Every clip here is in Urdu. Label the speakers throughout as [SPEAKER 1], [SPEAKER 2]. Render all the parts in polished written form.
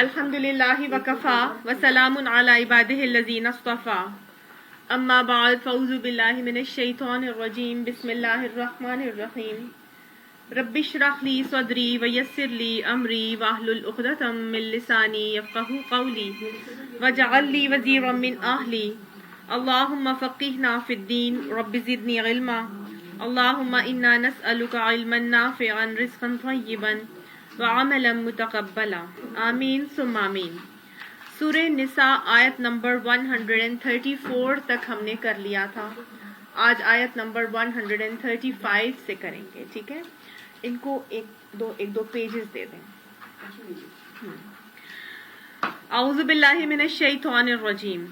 [SPEAKER 1] الحمدللہ وکفا وسلام علی عبادہ الذین اصطفا اما بعد فاعوذ باللہ من الشیطان الرجیم بسم اللہ الرحمن الرحیم رب اشرح لی صدری ویسر لی امری واحلل عقدۃ من لسانی یفقہوا قولی واجعل لی وزیرا من اہلی اللہم فقہنا فی الدین رب زدنی علما اللہم انا نسألک علما نافعا رزقا طیبا وعملا متقبلا آمین ثم آمین۔ سورہ نساء آیت نمبر 134 تک ہم نے کر لیا تھا، آج آیت نمبر 135 سے کریں گے، ٹھیک ہے؟ ان کو ایک دو پیجز دے دیں۔ اعوذ باللہ من الشیطان الرجیم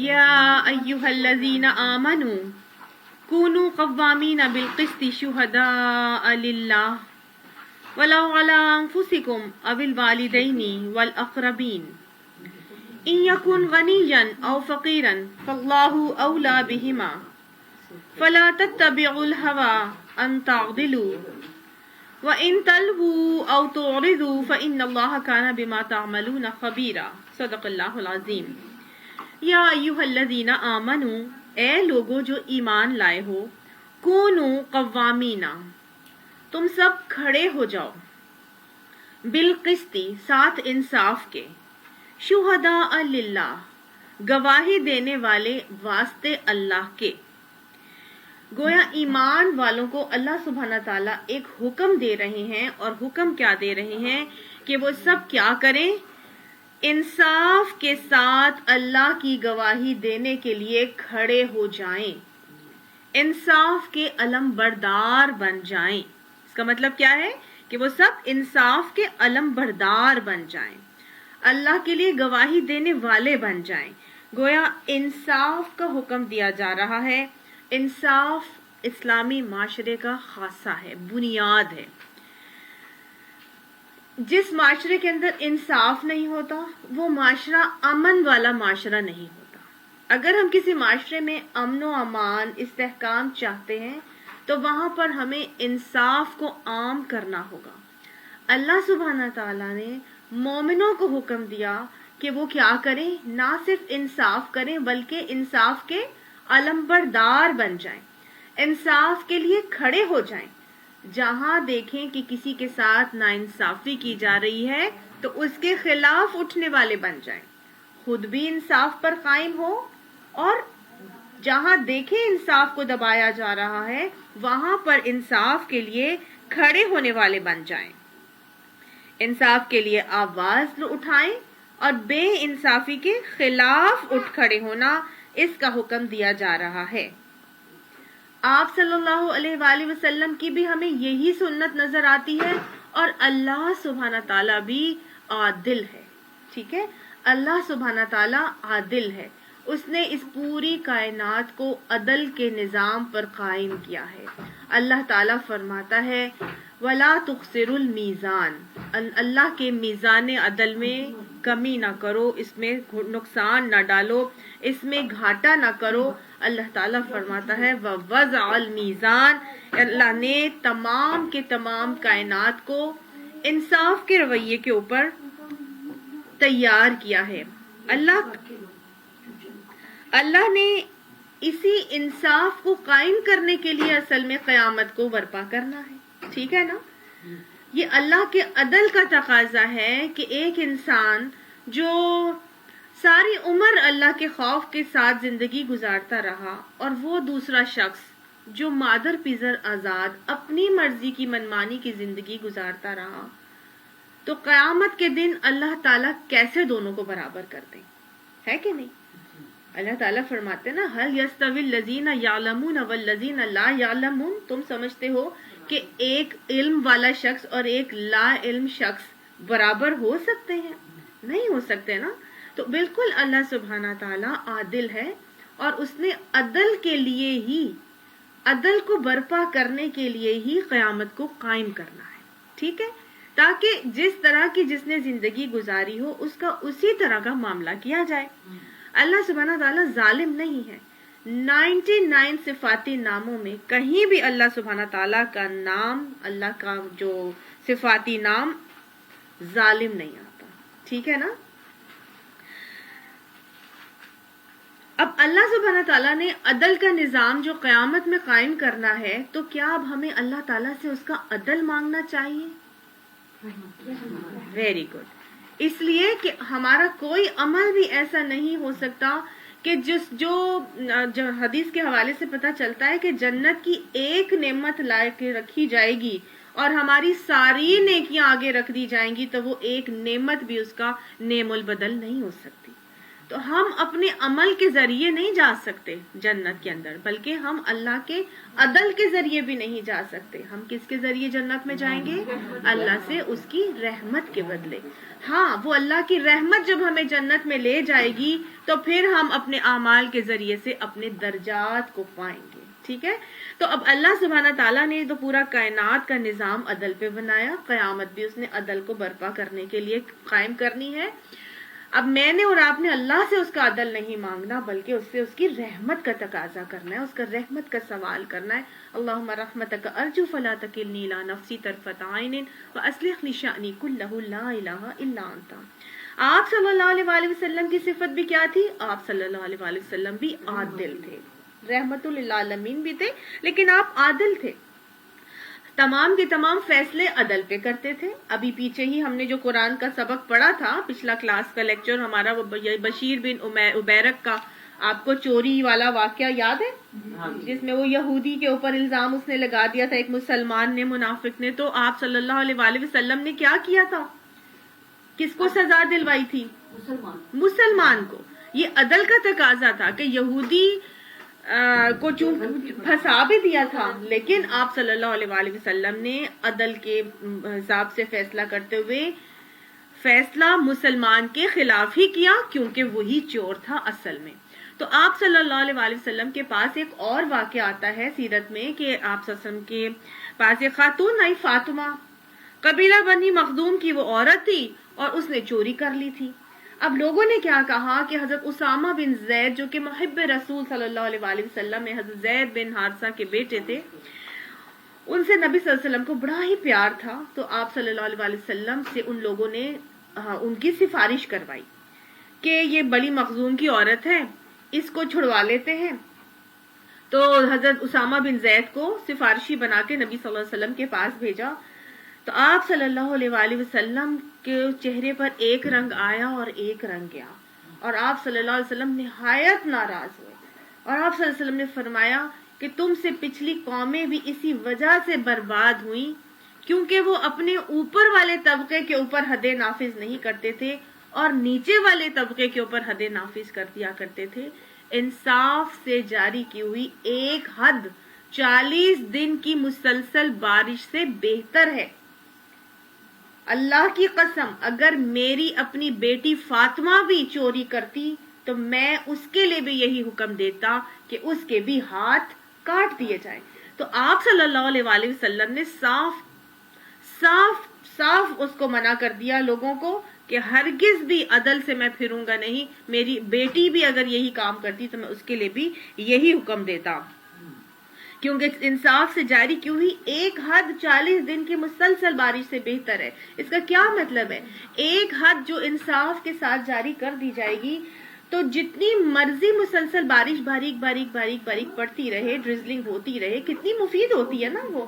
[SPEAKER 1] یا ایہا الذین آمنوا کونوا قوامین بالقسط شہداء للہ وَلَوْ عَلَىٰ أَنفُسِكُمْ أَوِ الْوَالِدَيْنِ وَالْأَقْرَبِينَ إِن يَكُنْ غَنِيًّا أَوْ فَقِيرًا فَاللَّهُ أَوْلَىٰ بِهِمَا فَلَا تَتَّبِعُوا الْهَوَىٰ أَن تَعْدِلُوا وَإِن تَلْوُوا أَوْ تُعْرِضُوا فَإِنَّ اللَّهَ كَانَ بِمَا تَعْمَلُونَ خَبِيرًا۔ صدق اللہ العظیم۔ یا ایھا الذین آمنوا، اے لوگو جو ایمان لائے ہو، کونوا قوامینا، تم سب کھڑے ہو جاؤ، بالقسط، ساتھ انصاف کے، شہداء للہ، گواہی دینے والے واسطے اللہ کے۔ گویا ایمان والوں کو اللہ سبحانہ تعالیٰ ایک حکم دے رہے ہیں، اور حکم کیا دے رہے ہیں کہ وہ سب کیا کریں؟ انصاف کے ساتھ اللہ کی گواہی دینے کے لیے کھڑے ہو جائیں، انصاف کے علم بردار بن جائیں۔ اس کا مطلب کیا ہے کہ وہ سب انصاف کے علم بردار بن جائیں، اللہ کے لیے گواہی دینے والے بن جائیں۔ گویا انصاف کا حکم دیا جا رہا ہے۔ انصاف اسلامی معاشرے کا خاصہ ہے، بنیاد ہے۔ جس معاشرے کے اندر انصاف نہیں ہوتا وہ معاشرہ امن والا معاشرہ نہیں ہوتا۔ اگر ہم کسی معاشرے میں امن و امان، استحکام چاہتے ہیں تو وہاں پر ہمیں انصاف کو عام کرنا ہوگا۔ اللہ سبحانہ تعالیٰ نے مومنوں کو حکم دیا کہ وہ کیا کریں؟ نہ صرف انصاف کریں بلکہ انصاف کے علمبردار بن جائیں، انصاف کے لیے کھڑے ہو جائیں۔ جہاں دیکھیں کہ کسی کے ساتھ ناانصافی کی جا رہی ہے تو اس کے خلاف اٹھنے والے بن جائیں، خود بھی انصاف پر قائم ہو، اور جہاں دیکھیں انصاف کو دبایا جا رہا ہے وہاں پر انصاف کے لیے کھڑے ہونے والے بن جائیں، انصاف کے لیے آواز اٹھائیں، اور بے انصافی کے خلاف اٹھ کھڑے ہونا، اس کا حکم دیا جا رہا ہے۔ آپ صلی اللہ علیہ وآلہ وسلم کی بھی ہمیں یہی سنت نظر آتی ہے، اور اللہ سبحانہ تعالیٰ بھی عادل ہے، ٹھیک ہے؟ اللہ سبحانہ تعالیٰ عادل ہے، اس نے اس پوری کائنات کو عدل کے نظام پر قائم کیا ہے۔ اللہ تعالیٰ فرماتا ہے وَلَا تُخْسِرُوا الْمِيزَانَ، اللہ کے میزان عدل میں کمی نہ کرو، اس میں نقصان نہ ڈالو، اس میں گھاٹا نہ کرو۔ اللہ تعالیٰ فرماتا ہے وَوَضَعَ الْمِيزَانَ، اللہ نے تمام کے تمام کائنات کو انصاف کے رویے کے اوپر تیار کیا ہے۔ اللہ نے اسی انصاف کو قائم کرنے کے لیے اصل میں قیامت کو برپا کرنا ہے، ٹھیک ہے نا؟ یہ اللہ کے عدل کا تقاضا ہے کہ ایک انسان جو ساری عمر اللہ کے خوف کے ساتھ زندگی گزارتا رہا، اور وہ دوسرا شخص جو مادر پیزر آزاد اپنی مرضی کی منمانی کی زندگی گزارتا رہا، تو قیامت کے دن اللہ تعالیٰ کیسے دونوں کو برابر کر دیں؟ ہے کہ نہیں؟ اللہ تعالیٰ فرماتے نا هَلْ يَسْتَوِي الَّذِينَ يَعْلَمُونَ وَالَّذِينَ لَا يَعْلَمُونَ، تم سمجھتے ہو کہ ایک علم والا شخص اور ایک لا علم شخص برابر ہو سکتے ہیں؟ نہیں ہو سکتے نا۔ تو بالکل اللہ سبحانہ تعالیٰ عادل ہے، اور اس نے عدل کے لیے ہی، عدل کو برپا کرنے کے لیے ہی قیامت کو قائم کرنا ہے، ٹھیک ہے؟ تاکہ جس طرح کی جس نے زندگی گزاری ہو اس کا اسی طرح کا معاملہ کیا جائے۔ اللہ سبحانہ تعالیٰ ظالم نہیں ہے۔ 99 صفاتی ناموں میں کہیں بھی اللہ سبحانہ تعالیٰ کا نام، اللہ کا جو صفاتی نام ظالم نہیں آتا. ٹھیک ہے نا. اب اللہ سبحانہ تعالیٰ نے عدل کا نظام جو قیامت میں قائم کرنا ہے، تو کیا اب ہمیں اللہ تعالیٰ سے اس کا عدل مانگنا چاہیے؟ Very good. اس لیے کہ ہمارا کوئی عمل بھی ایسا نہیں ہو سکتا کہ جو حدیث کے حوالے سے پتہ چلتا ہے کہ جنت کی ایک نعمت لا کے رکھی جائے گی اور ہماری ساری نیکیاں آگے رکھ دی جائیں گی، تو وہ ایک نعمت بھی اس کا نعم البدل نہیں ہو سکتی. تو ہم اپنے عمل کے ذریعے نہیں جا سکتے جنت کے اندر، بلکہ ہم اللہ کے عدل کے ذریعے بھی نہیں جا سکتے. ہم کس کے ذریعے جنت میں جائیں گے؟ اللہ سے اس کی رحمت کے بدلے. ہاں، وہ اللہ کی رحمت جب ہمیں جنت میں لے جائے گی تو پھر ہم اپنے اعمال کے ذریعے سے اپنے درجات کو پائیں گے. ٹھیک ہے. تو اب اللہ سبحانہ تعالیٰ نے تو پورا کائنات کا نظام عدل پہ بنایا، قیامت بھی اس نے عدل کو برپا کرنے کے لیے قائم کرنی ہے. اب میں نے اور آپ نے اللہ سے اس کا عدل نہیں مانگنا، بلکہ اس سے اس کی رحمت کا تقاضا کرنا ہے، اس کا رحمت کا سوال کرنا ہے. اللہم رحمتک ارجو فلا تکلنی الی نفسی طرفۃ عین واصلح لی شأنی کلہ لا الہ الا انت. آپ صلی اللہ علیہ وآلہ وسلم کی صفت بھی کیا تھی؟ آپ صلی اللہ علیہ وآلہ وسلم بھی عادل تھے، رحمت للعالمین بھی تھے، لیکن آپ عادل تھے. تمام کے تمام فیصلے عدل پہ کرتے تھے. ابھی پیچھے ہی ہم نے جو قرآن کا سبق پڑھا تھا، پچھلا کلاس کا لیکچر ہمارا، وہ بشیر بن عبیرک کا، آپ کو چوری والا واقعہ یاد ہے؟ جس میں وہ یہودی کے اوپر الزام اس نے لگا دیا تھا، ایک مسلمان نے، منافق نے. تو آپ صلی اللہ علیہ وآلہ وسلم نے کیا کیا تھا؟ کس کو سزا دلوائی تھی؟ مسلمان کو. یہ عدل کا تقاضا تھا کہ یہودی کو پھنسا بھی دیا تھا، لیکن آپ صلی اللہ علیہ وآلہ وسلم نے عدل کے حساب سے فیصلہ کرتے ہوئے فیصلہ مسلمان کے خلاف ہی کیا، کیونکہ وہی چور تھا اصل میں. تو آپ صلی اللہ علیہ وآلہ وسلم کے پاس ایک اور واقعہ آتا ہے سیرت میں کہ آپ صلی اللہ علیہ وسلم کے پاس ایک خاتون آئی، فاطمہ، قبیلہ بنی مخدوم کی وہ عورت تھی اور اس نے چوری کر لی تھی. اب لوگوں نے کیا کہا کہ حضرت اسامہ بن زید، جو کہ محب رسول صلی اللہ علیہ وآلہ وسلم میں حضرت زید بن حارثہ کے بیٹے تھے، ان سے نبی صلی اللہ علیہ وسلم کو بڑا ہی پیار تھا. تو آپ صلی اللہ علیہ وآلہ وسلم سے ان لوگوں نے ان کی سفارش کروائی کہ یہ بڑی مخزوم کی عورت ہے، اس کو چھڑوا لیتے ہیں. تو حضرت اسامہ بن زید کو سفارشی بنا کے نبی صلی اللہ علیہ وسلم کے پاس بھیجا. تو آپ صلی اللہ علیہ وآلہ وسلم کے چہرے پر ایک رنگ آیا اور ایک رنگ گیا، اور آپ صلی اللہ علیہ وسلم نہایت ناراض ہوئے. اور آپ صلی اللہ علیہ وسلم نے فرمایا کہ تم سے پچھلی قومیں بھی اسی وجہ سے برباد ہوئیں کیونکہ وہ اپنے اوپر والے طبقے کے اوپر حد نافذ نہیں کرتے تھے اور نیچے والے طبقے کے اوپر حد نافذ کر دیا کرتے تھے. انصاف سے جاری کی ہوئی ایک حد 40 دن کی مسلسل بارش سے بہتر ہے. اللہ کی قسم، اگر میری اپنی بیٹی فاطمہ بھی چوری کرتی تو میں اس کے لیے بھی یہی حکم دیتا کہ اس کے بھی ہاتھ کاٹ دیے جائیں. تو آپ صلی اللہ علیہ وآلہ وسلم نے صاف اس کو منع کر دیا لوگوں کو کہ ہرگز بھی عدل سے میں پھروں گا نہیں. میری بیٹی بھی اگر یہی کام کرتی تو میں اس کے لیے بھی یہی حکم دیتا، کیونکہ انصاف سے جاری کی ہوئی ایک حد 40 دن کی مسلسل بارش سے بہتر ہے. اس کا کیا مطلب ہے؟ ایک حد جو انصاف کے ساتھ جاری کر دی جائے گی تو جتنی مرضی مسلسل بارش باریک باریک باریک باریک پڑتی رہے، ڈرزلنگ ہوتی رہے، کتنی مفید ہوتی ہے نا وہ،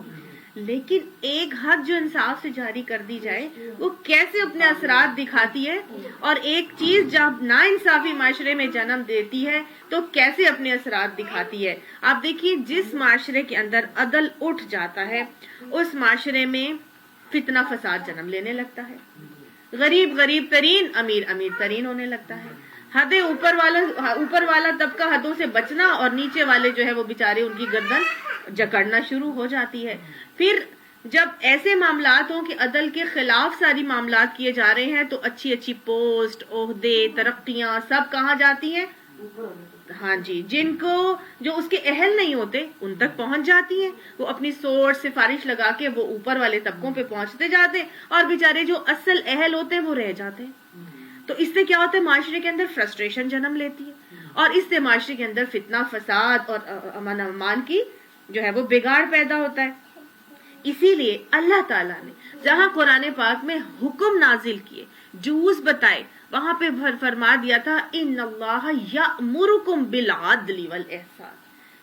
[SPEAKER 1] لیکن ایک حد جو انصاف سے جاری کر دی جائے وہ کیسے اپنے اثرات دکھاتی ہے، اور ایک چیز جب نا انصافی معاشرے میں جنم دیتی ہے تو کیسے اپنے اثرات دکھاتی ہے. آپ دیکھیے، جس معاشرے کے اندر عدل اٹھ جاتا ہے اس معاشرے میں فتنہ فساد جنم لینے لگتا ہے، غریب غریب ترین، امیر امیر ترین ہونے لگتا ہے، حد اوپر والا طبقہ حدوں سے بچنا اور نیچے والے جو ہے وہ بیچارے ان کی گردن جکڑنا شروع ہو جاتی ہے. پھر جب ایسے معاملات ہوں کہ عدل کے خلاف ساری معاملات کیے جا رہے ہیں تو اچھی اچھی پوسٹ، عہدے، ترقیاں سب کہاں جاتی ہیں؟ ہاں جی، جن کو جو اس کے اہل نہیں ہوتے ان تک پہنچ جاتی ہیں. وہ اپنی سوچ سفارش لگا کے وہ اوپر والے طبقوں پہ پہنچتے جاتے اور بیچارے جو اصل اہل ہوتے ہیں وہ رہ جاتے ہیں. تو اس سے کیا ہوتا ہے؟ معاشرے کے اندر فرسٹریشن جنم لیتی ہے اور اس سے معاشرے کے اندر فتنہ فساد اور امن امان کی جو ہے وہ بگاڑ پیدا ہوتا ہے. اسی لیے اللہ تعالیٰ نے جہاں قرآن پاک میں حکم نازل کیے، جوز بتائے، وہاں پہ فرما دیا تھا ان اللہ یأمرکم بالعدل والاحسان،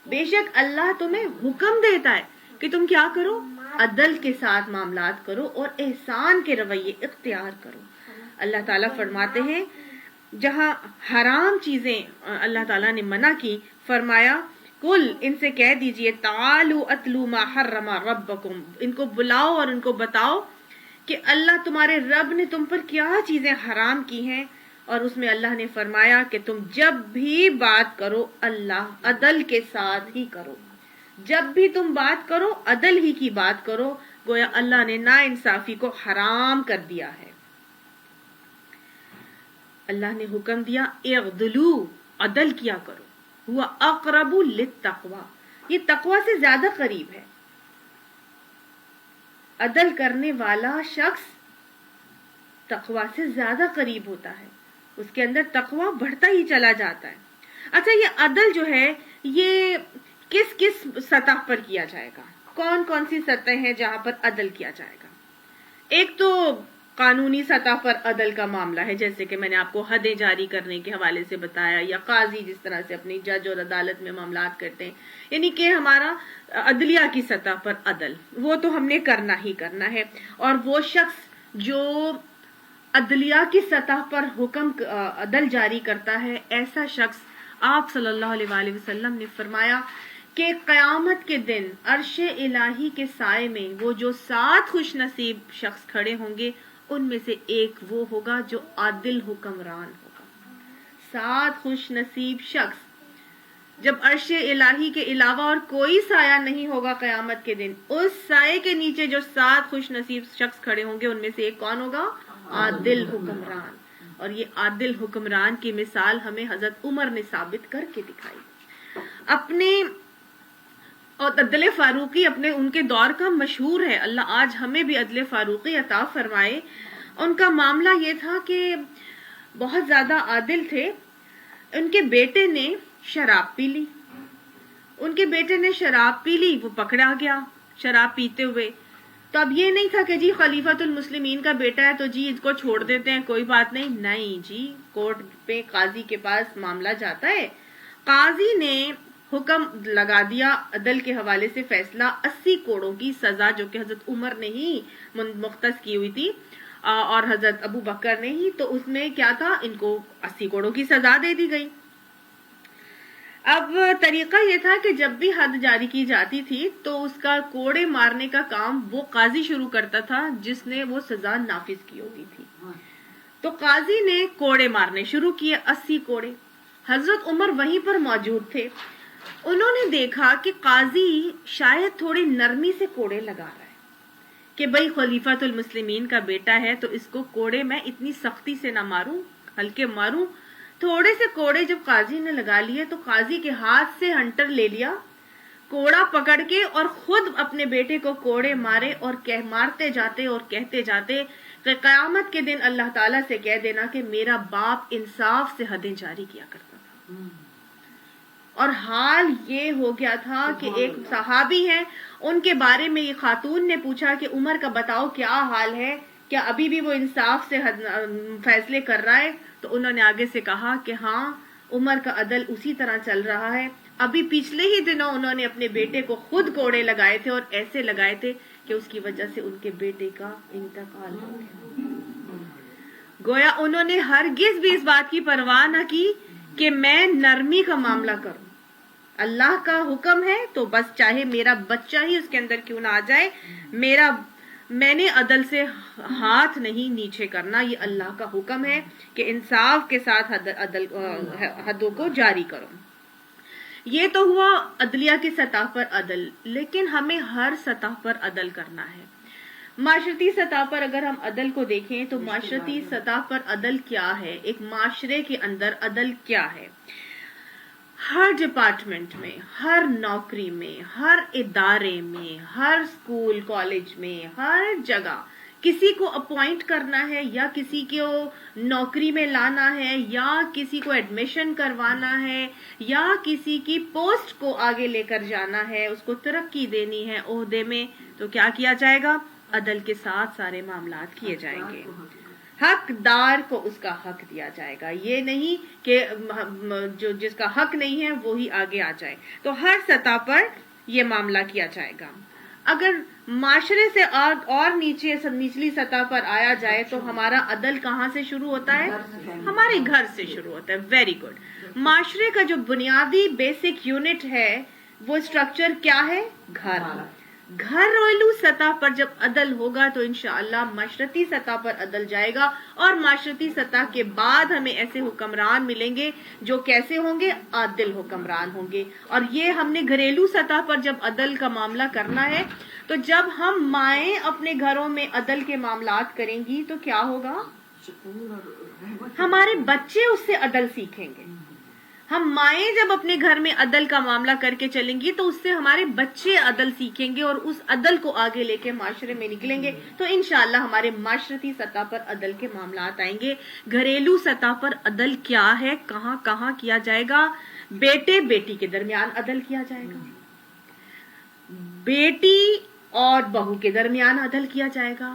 [SPEAKER 1] بے شک اللہ تمہیں حکم دیتا ہے کہ تم کیا کرو، عدل کے ساتھ معاملات کرو اور احسان کے رویے اختیار کرو۔ اللہ تعالیٰ فرماتے ہیں جہاں حرام چیزیں اللہ تعالیٰ نے منع کی، فرمایا کل ان سے کہہ دیجئے تعالوا اتلوا ما حرم ربکم، ان کو بلاؤ اور ان کو بتاؤ کہ اللہ تمہارے رب نے تم پر کیا چیزیں حرام کی ہیں، اور اس میں اللہ نے فرمایا کہ تم جب بھی بات کرو اللہ عدل کے ساتھ ہی کرو، جب بھی تم بات کرو عدل ہی کی بات کرو، گویا اللہ نے نا انصافی کو حرام کر دیا ہے۔ اللہ نے حکم دیا اعدلوا، عدل کیا کرو، ہوا اقرب للتقوی، یہ تقوی سے زیادہ قریب ہے۔ عدل کرنے والا شخص تقوی سے زیادہ قریب ہوتا ہے، اس کے اندر تقوی بڑھتا ہی چلا جاتا ہے۔ اچھا، یہ عدل جو ہے یہ کس کس سطح پر کیا جائے گا؟ کون کون سی سطح ہیں جہاں پر عدل کیا جائے گا؟ ایک تو قانونی سطح پر عدل کا معاملہ ہے، جیسے کہ میں نے آپ کو حدیں جاری کرنے کے حوالے سے بتایا، یا قاضی جس طرح سے اپنی جج اور عدالت میں معاملات کرتے ہیں، یعنی کہ ہمارا عدلیہ کی سطح پر عدل، وہ تو ہم نے کرنا ہی کرنا ہے۔ اور وہ شخص جو عدلیہ کی سطح پر حکم عدل جاری کرتا ہے، ایسا شخص آپ صلی اللہ علیہ وآلہ وسلم نے فرمایا کہ قیامت کے دن عرش الہی کے سائے میں وہ جو 7 خوش نصیب شخص کھڑے ہوں گے، ان میں سے ایک وہ ہوگا جو عادل حکمران ہوگا۔ 7 خوش نصیب شخص، جب عرش الہی کے علاوہ اور کوئی سایہ نہیں ہوگا قیامت کے دن، اس سائے کے نیچے جو 7 خوش نصیب شخص کھڑے ہوں گے، ان میں سے ایک کون ہوگا؟ عادل حکمران۔ اور یہ عادل حکمران کی مثال ہمیں حضرت عمر نے ثابت کر کے دکھائی۔ اپنے اور عدل فاروقی اپنے ان کے دور کا مشہور ہے، اللہ آج ہمیں بھی عدل فاروقی عطا فرمائے۔ ان کا معاملہ یہ تھا کہ بہت زیادہ عادل تھے۔ ان کے بیٹے نے شراب پی لی، وہ پکڑا گیا شراب پیتے ہوئے۔ تو اب یہ نہیں تھا کہ جی خلیفۃ المسلمین کا بیٹا ہے تو جی اس کو چھوڑ دیتے ہیں، کوئی بات نہیں جی، کورٹ پہ قاضی کے پاس معاملہ جاتا ہے۔ قاضی نے حکم لگا دیا عدل کے حوالے سے فیصلہ، 80 کوڑوں کی سزا، جو کہ حضرت عمر نے ہی مختص کی ہوئی تھی اور حضرت ابو بکر نے ہی، تو اس میں کیا تھا، ان کو 80 کوڑوں کی سزا دے دی گئی۔ اب طریقہ یہ تھا کہ جب بھی حد جاری کی جاتی تھی تو اس کا کوڑے مارنے کا کام وہ قاضی شروع کرتا تھا جس نے وہ سزا نافذ کی ہوتی تھی۔ تو قاضی نے کوڑے مارنے شروع کیے، 80 کوڑے۔ حضرت عمر وہیں پر موجود تھے۔ انہوں نے دیکھا کہ قاضی شاید تھوڑی نرمی سے کوڑے لگا رہا ہے، کہ بھئی خلیفۃ المسلمین کا بیٹا ہے تو اس کو کوڑے میں اتنی سختی سے نہ ماروں، ہلکے ماروں۔ تھوڑے سے کوڑے جب قاضی نے لگا لیے تو قاضی کے ہاتھ سے ہنٹر لے لیا، کوڑا پکڑ کے، اور خود اپنے بیٹے کو کوڑے مارے، اور مارتے جاتے اور کہتے جاتے کہ قیامت کے دن اللہ تعالیٰ سے کہہ دینا کہ میرا باپ انصاف سے حدیں جاری کیا کرتا تھا۔ اور حال یہ ہو گیا تھا کہ ایک صحابی ہیں، ان کے بارے میں یہ خاتون نے پوچھا کہ عمر کا بتاؤ کیا حال ہے، کیا ابھی بھی وہ انصاف سے فیصلے کر رہا ہے؟ تو انہوں نے آگے سے کہا کہ ہاں، عمر کا عدل اسی طرح چل رہا ہے۔ ابھی پچھلے ہی دنوں انہوں نے اپنے بیٹے کو خود کوڑے لگائے تھے، اور ایسے لگائے تھے کہ اس کی وجہ سے ان کے بیٹے کا انتقال ہو گیا۔ گویا انہوں نے ہرگز بھی اس بات کی پرواہ نہ کی کہ میں نرمی کا معاملہ کروں، اللہ کا حکم ہے تو بس چاہے میرا بچہ ہی اس کے اندر کیوں نہ آ جائے، میں نے عدل سے ہاتھ نہیں نیچے کرنا، یہ اللہ کا حکم ہے کہ انصاف کے ساتھ حدوں کو جاری کرو۔ یہ تو ہوا عدلیہ کی سطح پر عدل، لیکن ہمیں ہر سطح پر عدل کرنا ہے۔ معاشرتی سطح پر اگر ہم عدل کو دیکھیں تو معاشرتی سطح پر عدل کیا ہے، ایک معاشرے کے اندر عدل کیا ہے۔ ہر ڈپارٹمنٹ میں، ہر نوکری میں، ہر ادارے میں، ہر اسکول کالج میں، ہر جگہ کسی کو اپوائنٹ کرنا ہے یا کسی کو نوکری میں لانا ہے یا کسی کو ایڈمیشن کروانا ہے یا کسی کی پوسٹ کو آگے لے کر جانا ہے، اس کو ترقی دینی ہے عہدے میں، تو کیا کیا جائے گا؟ عدل کے ساتھ سارے معاملات کیے جائیں گے، حقدار کو اس کا حق دیا جائے گا، یہ نہیں کہ جو جس کا حق نہیں ہے وہی آگے آ جائے۔ تو ہر سطح پر یہ معاملہ کیا جائے گا۔ اگر معاشرے سے اور نچلی سطح پر آیا جائے تو ہمارا عدل کہاں سے شروع ہوتا ہے؟ ہمارے گھر سے شروع ہوتا ہے۔ Very good. معاشرے کا جو بنیادی بیسک یونٹ ہے وہ اسٹرکچر کیا ہے؟ گھر۔ گھریلو سطح پر جب عدل ہوگا تو انشاءاللہ معاشرتی سطح پر عدل جائے گا، اور معاشرتی سطح کے بعد ہمیں ایسے حکمران ملیں گے جو کیسے ہوں گے؟ عادل حکمران ہوں گے۔ اور یہ ہم نے گھریلو سطح پر جب عدل کا معاملہ کرنا ہے تو جب ہم مائیں اپنے گھروں میں عدل کے معاملات کریں گی تو کیا ہوگا؟ ہمارے بچے اس سے عدل سیکھیں گے۔ ہم مائیں جب اپنے گھر میں عدل کا معاملہ کر کے چلیں گی تو اس سے ہمارے بچے عدل سیکھیں گے اور اس عدل کو آگے لے کے معاشرے میں نکلیں گے، تو انشاءاللہ ہمارے معاشرتی سطح پر عدل کے معاملات آئیں گے۔ گھریلو سطح پر عدل کیا ہے، کہاں کہاں کیا جائے گا؟ بیٹے بیٹی کے درمیان عدل کیا جائے گا، بیٹی اور بہو کے درمیان عدل کیا جائے گا،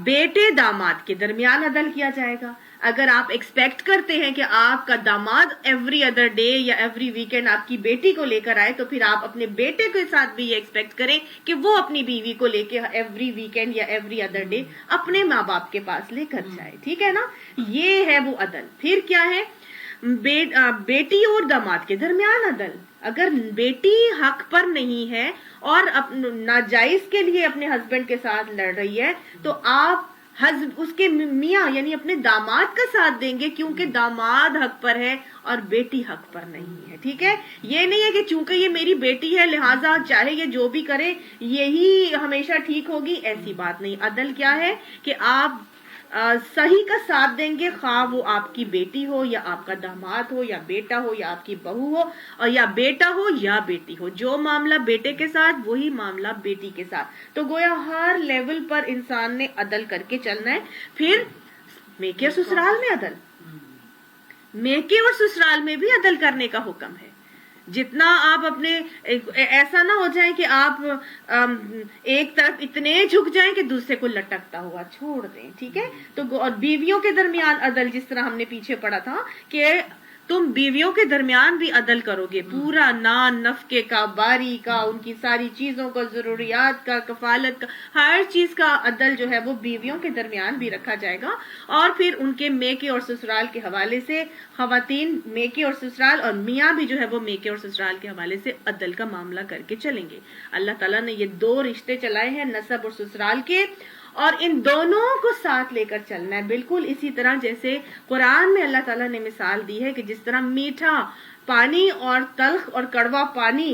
[SPEAKER 1] بیٹے داماد کے درمیان عدل کیا جائے گا۔ اگر آپ ایکسپیکٹ کرتے ہیں کہ آپ کا داماد ایوری ادر ڈے یا ایوری ویکینڈ آپ کی بیٹی کو لے کر آئے تو پھر آپ اپنے بیٹے کے ساتھ بھی یہ ایکسپیکٹ کریں کہ وہ اپنی بیوی کو لے کے ایوری ویکینڈ یا ایوری ادر ڈے اپنے ماں باپ کے پاس لے کر جائے، ٹھیک ہے نا؟ یہ ہے وہ عدل۔ پھر کیا ہے؟ بیٹی اور داماد کے درمیان عدل۔ اگر بیٹی حق پر نہیں ہے اور ناجائز کے لیے اپنے ہسبینڈ کے ساتھ لڑ رہی ہے تو آپ اس کے میاں یعنی اپنے داماد کا ساتھ دیں گے، کیونکہ داماد حق پر ہے اور بیٹی حق پر نہیں ہے، ٹھیک ہے؟ یہ نہیں ہے کہ چونکہ یہ میری بیٹی ہے لہٰذا چاہے یہ جو بھی کرے یہی ہمیشہ ٹھیک ہوگی، ایسی بات نہیں۔ عدل کیا ہے کہ آپ صحیح کا ساتھ دیں گے، خواہ وہ آپ کی بیٹی ہو یا آپ کا داماد ہو یا بیٹا ہو یا آپ کی بہو ہو، اور یا بیٹا ہو یا بیٹی ہو، جو معاملہ بیٹے کے ساتھ وہی معاملہ بیٹی کے ساتھ۔ تو گویا ہر لیول پر انسان نے عدل کر کے چلنا ہے۔ پھر میکے اور سسرال میں عدل، میکے اور سسرال میں بھی عدل کرنے کا حکم ہے۔ جتنا آپ اپنے ایسا نہ ہو جائے کہ آپ ایک طرف اتنے جھک جائیں کہ دوسرے کو لٹکتا ہوا چھوڑ دیں، ٹھیک ہے؟ تو اور بیویوں کے درمیان عدل، جس طرح ہم نے پیچھے پڑھا تھا کہ تم بیویوں کے درمیان بھی عدل کرو گے، پورا نان نفقے کا، باری کا، ان کی ساری چیزوں کا، ضروریات کا، کفالت کا، ہر چیز کا عدل جو ہے وہ بیویوں کے درمیان بھی رکھا جائے گا۔ اور پھر ان کے میکے اور سسرال کے حوالے سے خواتین میکے اور سسرال اور میاں بھی جو ہے وہ میکے اور سسرال کے حوالے سے عدل کا معاملہ کر کے چلیں گے۔ اللہ تعالیٰ نے یہ دو رشتے چلائے ہیں، نسب اور سسرال کے، اور ان دونوں کو ساتھ لے کر چلنا ہے، بالکل اسی طرح جیسے قرآن میں اللہ تعالیٰ نے مثال دی ہے کہ جس طرح میٹھا پانی اور تلخ اور کڑوا پانی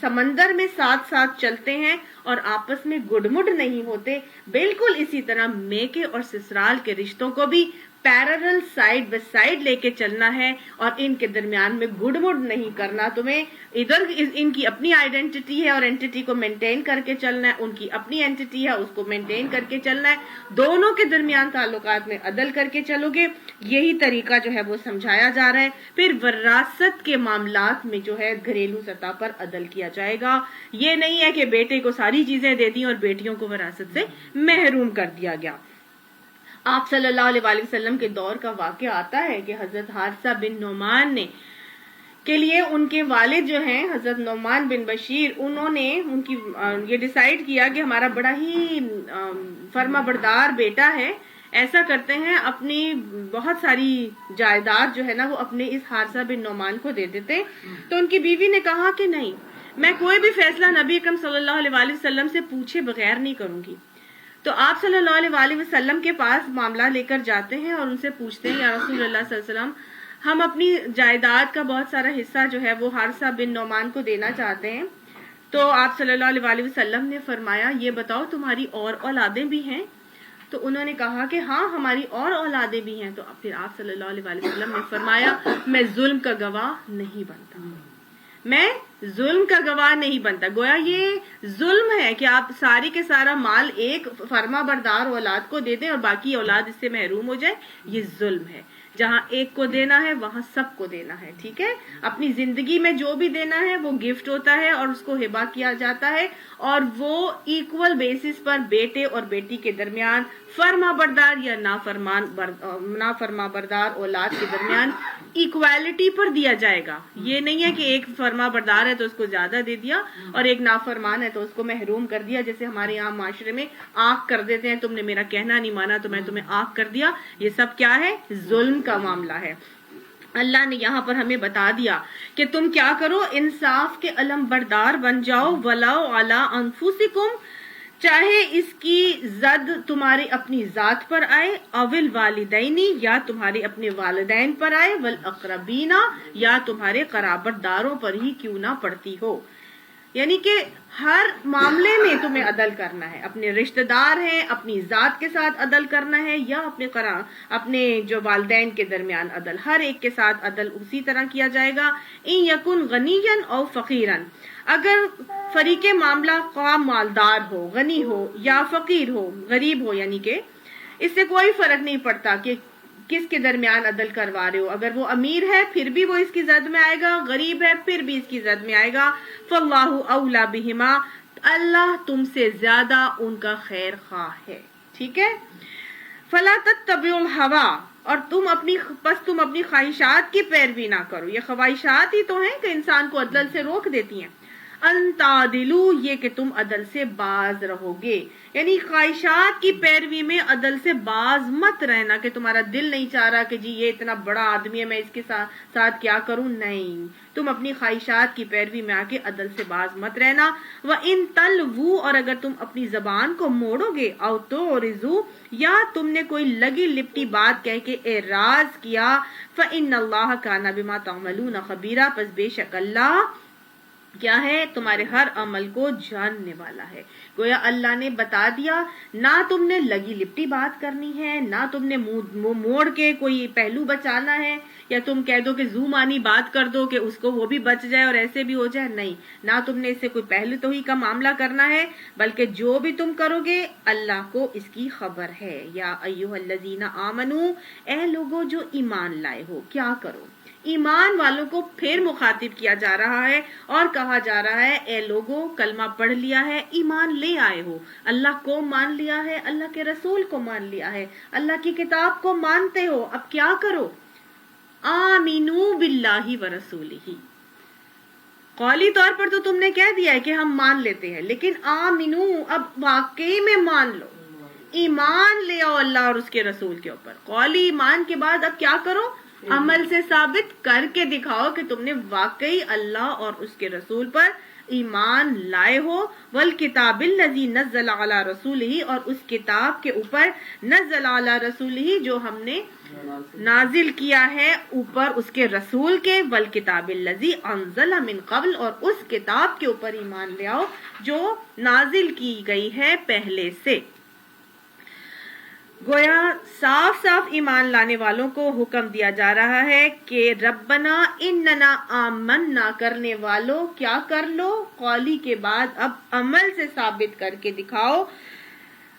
[SPEAKER 1] سمندر میں ساتھ ساتھ چلتے ہیں اور آپس میں گڈمڈ نہیں ہوتے، بالکل اسی طرح میکے اور سسرال کے رشتوں کو بھی پیرلل سائیڈ بائی سائیڈ لے کے چلنا ہے اور ان کے درمیان میں گڈ مڈ نہیں کرنا۔ تمہیں ادھر ان کی اپنی آئیڈینٹی ہے اور اینٹی کو مینٹین کر کے چلنا ہے، ان کی اپنی اینٹی ہے اس کو مینٹین کر کے چلنا ہے، دونوں کے درمیان تعلقات میں عدل کر کے چلو گے، یہی طریقہ جو ہے وہ سمجھایا جا رہا ہے۔ پھر وراثت کے معاملات میں جو ہے گھریلو سطح پر عدل کیا جائے گا۔ یہ نہیں ہے کہ بیٹے کو ساری چیزیں دے دی اور بیٹیوں کو وراثت سے محروم کر دیا گیا۔ آپ صلی اللہ علیہ وآلہ وسلم کے دور کا واقعہ آتا ہے کہ حضرت حارثہ بن نعمان نے کے لیے ان کے والد جو ہیں حضرت نعمان بن بشیر، انہوں نے ان کی یہ ڈیسائیڈ کیا کہ ہمارا بڑا ہی فرما بردار بیٹا ہے، ایسا کرتے ہیں اپنی بہت ساری جائیداد جو ہے نا وہ اپنے اس حارثہ بن نعمان کو دے دیتے۔ تو ان کی بیوی نے کہا کہ نہیں، میں کوئی بھی فیصلہ نبی اکرم صلی اللہ علیہ وآلہ وسلم سے پوچھے بغیر نہیں کروں گی۔ تو آپ صلی اللہ علیہ وآلہ وسلم کے پاس معاملہ لے کر جاتے ہیں اور ان سے پوچھتے ہیں، یا رسول اللہ صلی اللہ علیہ وسلم، ہم اپنی جائیداد کا بہت سارا حصہ جو ہے وہ حارثہ بن نعمان کو دینا چاہتے ہیں۔ تو آپ صلی اللہ علیہ وآلہ وسلم نے فرمایا، یہ بتاؤ تمہاری اور اولادیں بھی ہیں؟ تو انہوں نے کہا کہ ہاں ہماری اور اولادیں بھی ہیں۔ تو پھر آپ صلی اللہ علیہ وآلہ وسلم نے فرمایا، میں ظلم کا گواہ نہیں بنتا، میں ظلم کا گواہ نہیں بنتا. گویا یہ ظلم ہے کہ آپ ساری کے سارا مال ایک فرما بردار اولاد کو دے دیں اور باقی اولاد اس سے محروم ہو جائے. یہ ظلم ہے. جہاں ایک کو دینا ہے وہاں سب کو دینا ہے. ٹھیک ہے. اپنی زندگی میں جو بھی دینا ہے وہ گفٹ ہوتا ہے اور اس کو ہبہ کیا جاتا ہے, اور وہ ایکول بیسس پر بیٹے اور بیٹی کے درمیان, فرما بردار یا نافرما بردار اولاد کے درمیان ایکوالٹی پر دیا جائے گا. یہ نہیں ہے کہ ایک فرما بردار ہے تو اس کو زیادہ دے دیا اور ایک نافرمان ہے تو اس کو محروم کر دیا, جیسے ہمارے یہاں معاشرے میں آنکھ کر دیتے ہیں, تم نے میرا کہنا نہیں مانا تو میں تمہیں آنکھ کر دیا. یہ سب کیا ہے؟ ظلم کا معاملہ ہے. اللہ نے یہاں پر ہمیں بتا دیا کہ تم کیا کرو, انصاف کے علم بردار بن جاؤ. وَلَوْ عَلَىٰ أَنفُسِكُمْ, چاہے اس کی زد تمہاری اپنی ذات پر آئے, اول والدینی, یا تمہارے اپنے والدین پر آئے, والاقربین, یا تمہارے قرابت داروں پر ہی کیوں نہ پڑتی ہو. یعنی کہ ہر معاملے میں تمہیں عدل کرنا ہے. اپنے رشتہ دار ہیں, اپنی ذات کے ساتھ عدل کرنا ہے, یا اپنے جو والدین کے درمیان عدل, ہر ایک کے ساتھ عدل اسی طرح کیا جائے گا. ان یکن غنیا او فقیرا, اگر فریق معاملہ خواہ مالدار ہو, غنی ہو یا فقیر ہو, غریب ہو, یعنی کہ اس سے کوئی فرق نہیں پڑتا کہ کس کے درمیان عدل کروا رہے ہو. اگر وہ امیر ہے پھر بھی وہ اس کی زد میں آئے گا, غریب ہے پھر بھی اس کی زد میں آئے گا. فاللہ اولا بہما, اللہ تم سے زیادہ ان کا خیر خواہ ہے. ٹھیک ہے. فلا تتبعوا الہوی, اور تم اپنی خواہشات کی پیروی نہ کرو. یہ خواہشات ہی تو ہیں کہ انسان کو عدل سے روک دیتی ہیں. ان تعدلوا, یہ کہ تم عدل سے باز رہو گے. یعنی خواہشات کی پیروی میں عدل سے باز مت رہنا کہ تمہارا دل نہیں چاہ رہا کہ جی یہ اتنا بڑا آدمی ہے میں اس کے ساتھ کیا کروں. نہیں, تم اپنی خواہشات کی پیروی میں آ کے عدل سے باز مت رہنا. وَإِن تَلْوُوا, اور اگر تم اپنی زبان کو موڑو گے, او تُعْرِضُوا, یا تم نے کوئی لگی لپٹی بات کہہ کے اعراض کیا, فَإِنَّ اللَّهَ كَانَ بِمَا تَعْمَلُونَ خَبِيرًا, پس بے شک اللہ کیا ہے, تمہارے ہر عمل کو جاننے والا ہے. گویا اللہ نے بتا دیا, نہ تم نے لگی لپٹی بات کرنی ہے, نہ تم نے منہ موڑ کے کوئی پہلو بچانا ہے, یا تم کہہ دو کہ زو مانی بات کر دو کہ اس کو وہ بھی بچ جائے اور ایسے بھی ہو جائے. نہیں, نہ تم نے اس سے کوئی پہلو تو ہی کا معاملہ کرنا ہے, بلکہ جو بھی تم کرو گے اللہ کو اس کی خبر ہے. یا ایھا الذین آمنو, اے لوگو جو ایمان لائے ہو, کیا کرو. ایمان والوں کو پھر مخاطب کیا جا رہا ہے اور کہا جا رہا ہے, اے لوگو کلمہ پڑھ لیا ہے, ایمان لے آئے ہو, اللہ کو مان لیا ہے, اللہ کے رسول کو مان لیا ہے, اللہ کی کتاب کو مانتے ہو, اب کیا کرو. آمینو باللہ ورسولہ, قولی طور پر تو تم نے کہہ دیا ہے کہ ہم مان لیتے ہیں, لیکن آمینو, اب واقعی میں مان لو, ایمان لے آؤ اللہ اور اس کے رسول کے اوپر. قولی ایمان کے بعد اب کیا کرو, عمل سے ثابت کر کے دکھاؤ کہ تم نے واقعی اللہ اور اس کے رسول پر ایمان لائے ہو. والکتاب الذی نزل علی رسولہ, اور اس کتاب کے اوپر نزل علی رسولہ جو ہم نے نازل کیا ہے اوپر اس کے رسول کے. والکتاب الذی انزل من قبل, اور اس کتاب کے اوپر ایمان لے آؤ جو نازل کی گئی ہے پہلے سے. گویا صاف صاف ایمان لانے والوں کو حکم دیا جا رہا ہے کہ ربنا اننا آمنا, کرنے والوں کیا کر لو, قولی کے بعد اب عمل سے ثابت کر کے دکھاؤ.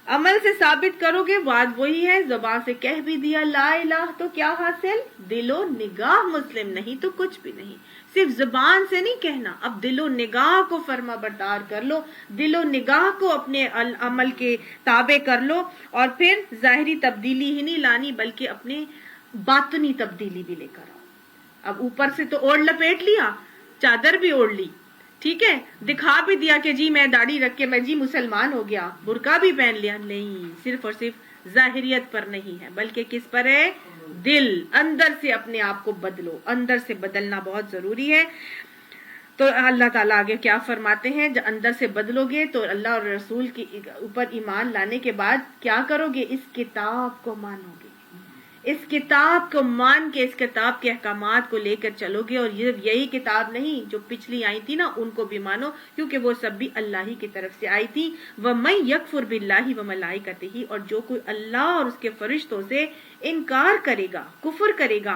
[SPEAKER 1] عمل سے ثابت کرو گے, بات وہی ہے, زبان سے کہہ بھی دیا لا الہ تو کیا حاصل, دل و نگاہ مسلم نہیں تو کچھ بھی نہیں. صرف زبان سے نہیں کہنا, اب دل و نگاہ کو فرما بردار کر لو, دل و نگاہ کو اپنے عمل کے تابع کر لو, اور پھر ظاہری تبدیلی ہی نہیں لانی بلکہ اپنے باطنی تبدیلی بھی لے کر آؤ. اب اوپر سے تو اوڑھ لپیٹ لیا, چادر بھی اوڑھ لی, ٹھیک ہے, دکھا بھی دیا کہ جی میں داڑھی رکھ کے میں جی مسلمان ہو گیا, برقع بھی پہن لیا. نہیں, صرف اور صرف ظاہریت پر نہیں ہے بلکہ کس پر ہے, دل, اندر سے اپنے آپ کو بدلو, اندر سے بدلنا بہت ضروری ہے. تو اللہ تعالیٰ آگے کیا فرماتے ہیں, جب اندر سے بدلو گے تو اللہ اور رسول کے اوپر ایمان لانے کے بعد کیا کرو گے, اس کتاب کو مانو گے, اس کتاب کو مان کے اس کتاب کے احکامات کو لے کر چلو گے. اور یہی کتاب نہیں جو پچھلی آئی تھی نا, ان کو بھی مانو کیونکہ وہ سب بھی اللہ ہی کی طرف سے آئی تھی. وَمَن يَكْفُرْ بِاللَّهِ وَمَلَائِكَتِهِ, اور جو کوئی اللہ اور اس کے فرشتوں سے انکار کرے گا, کفر کرے گا,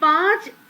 [SPEAKER 1] 5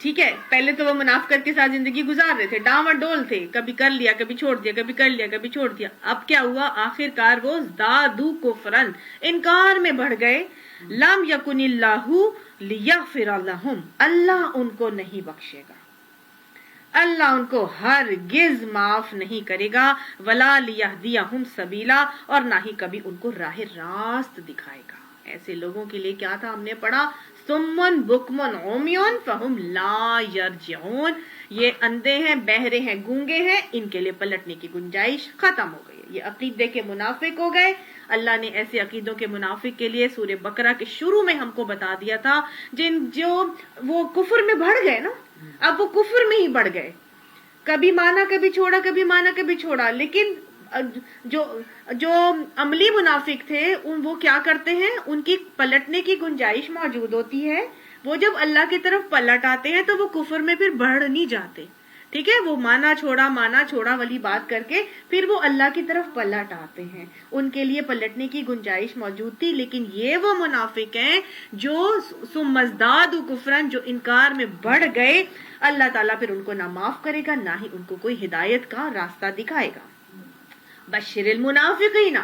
[SPEAKER 1] ٹھیک ہے، پہلے تو وہ منافقت کے ساتھ زندگی گزار رہے تھے، ڈاواں ڈول تھے، کبھی کر لیا کبھی چھوڑ دیا، کبھی کر لیا کبھی چھوڑ دیا. اب کیا ہوا؟ آخر کار وہ زادو کفرن، انکار میں بڑھ گئے. لم یکن اللہ لیغفر لہم، اللہ ان کو نہیں بخشے گا، اللہ ان کو ہرگز معاف نہیں کرے گا. ولا لیہدیہم سبیلا، اور نہ ہی کبھی ان کو راہ راست دکھائے گا. ایسے لوگوں کے لیے کیا تھا؟ ہم نے پڑھا سمن بکمن عمیون فہم لا یرجعون، یہ اندھے ہیں، بہرے ہیں، گونگے ہیں، ان کے لیے پلٹنے کی گنجائش ختم ہو گئی. یہ عقیدے کے منافق ہو گئے. اللہ نے ایسے عقیدوں کے منافق کے لیے سورہ بقرہ کے شروع میں ہم کو بتا دیا تھا، جو وہ کفر میں بڑھ گئے نا، اب وہ کفر میں ہی بڑھ گئے، کبھی مانا کبھی چھوڑا، کبھی مانا کبھی چھوڑا. لیکن جو عملی منافق تھے وہ کیا کرتے ہیں؟ ان کی پلٹنے کی گنجائش موجود ہوتی ہے. وہ جب اللہ کی طرف پلٹ آتے ہیں تو وہ کفر میں پھر بڑھ نہیں جاتے. ٹھیک ہے، وہ مانا چھوڑا والی بات کر کے پھر وہ اللہ کی طرف پلٹ آتے ہیں. ان کے لیے پلٹنے کی گنجائش موجود تھی. لیکن یہ وہ منافق ہیں جو ثم ازدادوا کفرن، جو انکار میں بڑھ گئے، اللہ تعالیٰ پھر ان کو نہ معاف کرے گا، نہ ہی ان کو کوئی ہدایت کا راستہ دکھائے گا. بشر المنافقین،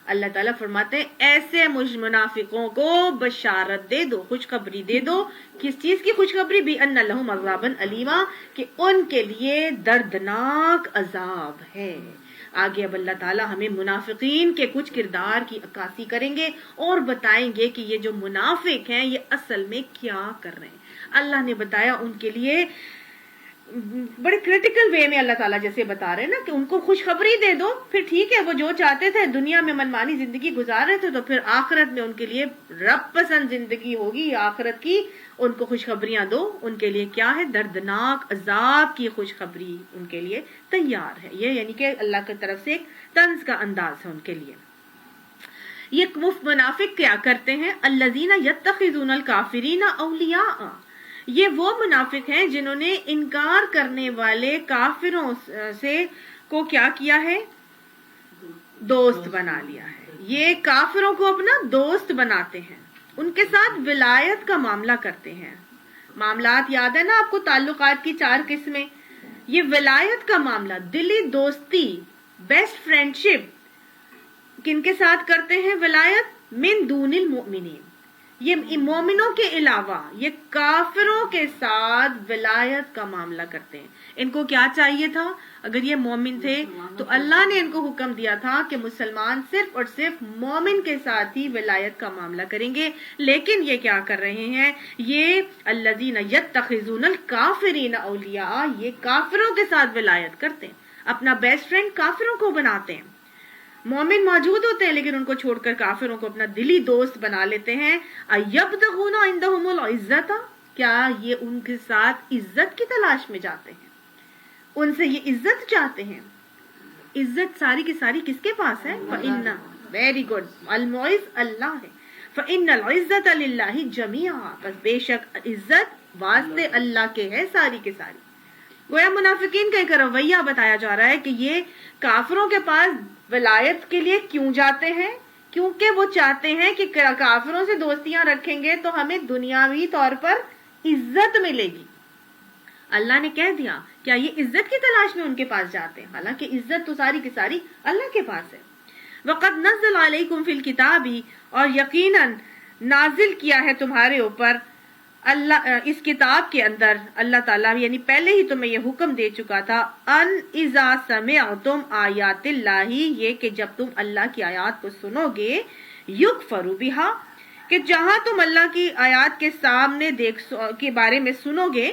[SPEAKER 1] اللہ تعالیٰ فرماتے ہیں ایسے منافقوں کو بشارت دے دو، خوشخبری دے دو. کس چیز کی خوشخبری؟ بھی ان لہم عذابا الیما، کہ ان کے لیے دردناک عذاب ہے. آگے اب اللہ تعالیٰ ہمیں منافقین کے کچھ کردار کی عکاسی کریں گے اور بتائیں گے کہ یہ جو منافق ہیں یہ اصل میں کیا کر رہے ہیں. اللہ نے بتایا ان کے لیے بڑے کریٹیکل وے میں، اللہ تعالیٰ جیسے بتا رہے ہیں نا کہ ان کو خوشخبری دے دو. پھر ٹھیک ہے، وہ جو چاہتے تھے دنیا میں منمانی زندگی گزار رہے تھے، تو پھر آخرت میں ان کے لیے رب پسند زندگی ہوگی آخرت کی. ان کو خوشخبریاں دو. ان کے لیے کیا ہے؟ دردناک عذاب کی خوشخبری ان کے لیے تیار ہے. یہ یعنی کہ اللہ کی طرف سے ایک طنز کا انداز ہے ان کے لیے. یہ مفت منافق کیا کرتے ہیں؟ الذین یتخذون الکافرین اولیاء، یہ وہ منافق ہیں جنہوں نے انکار کرنے والے کافروں سے کو کیا کیا ہے؟ دوست بنا لیا ہے. یہ کافروں کو اپنا دوست بناتے ہیں، ان کے ساتھ ولایت کا معاملہ کرتے ہیں. معاملات یاد ہے نا آپ کو، تعلقات کی 4 قسمیں. یہ ولایت کا معاملہ، دلی دوستی، بیسٹ فرینڈشپ، کن کے ساتھ کرتے ہیں ولایت؟ من دون المؤمنین، یہ مومنوں کے علاوہ یہ کافروں کے ساتھ ولایت کا معاملہ کرتے ہیں. ان کو کیا چاہیے تھا؟ اگر یہ مومن تھے تو اللہ نے ان کو حکم دیا تھا کہ مسلمان صرف اور صرف مومن کے ساتھ ہی ولایت کا معاملہ کریں گے. لیکن یہ کیا کر رہے ہیں؟ یہ الذین یتخذون الکافرین اولیاء، یہ کافروں کے ساتھ ولایت کرتے ہیں، اپنا بیسٹ فرینڈ کافروں کو بناتے ہیں. مومن موجود ہوتے ہیں لیکن ان کو چھوڑ کر کافروں کو اپنا دلی دوست بنا لیتے ہیں. ایبتغون عندهم العزت، کیا یہ ان کے ساتھ عزت کی تلاش میں جاتے ہیں؟ ان سے یہ عزت چاہتے ہیں. عزت ساری کی ساری کس کے پاس ہے؟ فإن، ویری گڈ، المعز اللہ ہے. فإن العزت للہ جمیعا، بس بے شک عزت واسطے اللہ کے ہے ساری کے ساری. گویا منافقین کا ایک رویہ بتایا جا رہا ہے کہ یہ کافروں کے پاس ولایت کے لیے کیوں جاتے ہیں؟ کیونکہ وہ چاہتے ہیں کہ کافروں سے دوستیاں رکھیں گے تو ہمیں دنیاوی طور پر عزت ملے گی. اللہ نے کہہ دیا کیا یہ عزت کی تلاش میں ان کے پاس جاتے ہیں، حالانکہ عزت تو ساری کی ساری اللہ کے پاس ہے. وَقَدْ نَزَّلَ عَلَيْكُمْ فِي الْكِتَابِ، اور یقیناً نازل کیا ہے تمہارے اوپر اللہ اس کتاب کے اندر، اللہ تعالیٰ یعنی پہلے ہی تمہیں یہ حکم دے چکا تھا، ان اذا سمعتم آیات اللہ، یہ کہ جب تم اللہ کی آیات کو سنو گے، یکفر بہا، کہ جہاں تم اللہ کی آیات کے سامنے کے بارے میں سنو گے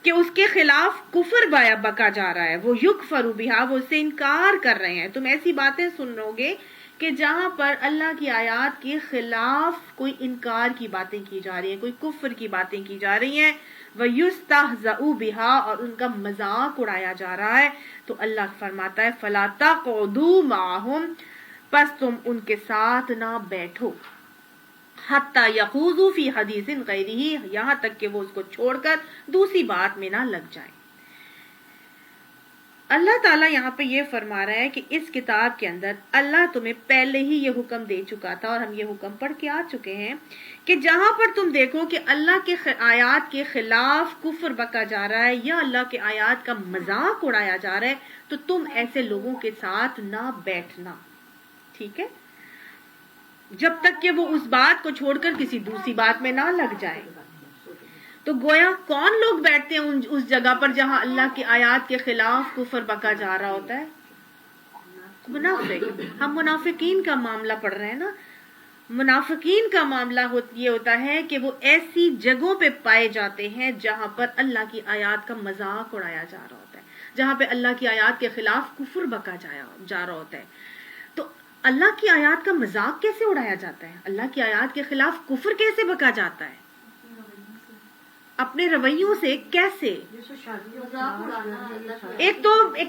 [SPEAKER 1] کہ اس کے خلاف کفر بکا جا رہا ہے، وہ یکفر بہا، وہ اس سے انکار کر رہے ہیں. تم ایسی باتیں سنو گے کہ جہاں پر اللہ کی آیات کے خلاف کوئی انکار کی باتیں کی جا رہی ہیں، کوئی کفر کی باتیں کی جا رہی ہیں، وَيُسْتَهْزَأُ بِهَا، اور ان کا مذاق اڑایا جا رہا ہے، تو اللہ فرماتا ہے فَلَا تَقْعُدُوا مَعَهُمْ، پس تم ان کے ساتھ نہ بیٹھو، حَتَّى يَخُوضُوا فِي حَدِيثٍ غَيْرِهِ، یہاں تک کہ وہ اس کو چھوڑ کر دوسری بات میں نہ لگ جائیں. اللہ تعالیٰ یہاں پہ یہ فرما رہا ہے کہ اس کتاب کے اندر اللہ تمہیں پہلے ہی یہ حکم دے چکا تھا، اور ہم یہ حکم پڑھ کے آ چکے ہیں کہ جہاں پر تم دیکھو کہ اللہ کے آیات کے خلاف کفر بکا جا رہا ہے یا اللہ کے آیات کا مذاق اڑایا جا رہا ہے، تو تم ایسے لوگوں کے ساتھ نہ بیٹھنا، ٹھیک ہے، جب تک کہ وہ اس بات کو چھوڑ کر کسی دوسری بات میں نہ لگ جائے۔ تو گویا کون لوگ بیٹھتے ہیں اس جگہ پر جہاں اللہ کی آیات کے خلاف کفر بکا جا رہا ہوتا ہے؟ منافق۔ ہم منافقین کا معاملہ پڑھ رہے ہیں نا۔ منافقین کا معاملہ یہ ہوتا ہے کہ وہ ایسی جگہوں پہ پائے جاتے ہیں جہاں پر اللہ کی آیات کا مذاق اڑایا جا رہا ہوتا ہے، جہاں پہ اللہ کی آیات کے خلاف کفر بکا جا رہا ہوتا ہے۔ تو اللہ کی آیات کا مذاق کیسے اڑایا جاتا ہے؟ اللہ کی آیات کے خلاف کفر کیسے بکا جاتا ہے؟ اپنے رویوں سے کیسے؟ ایک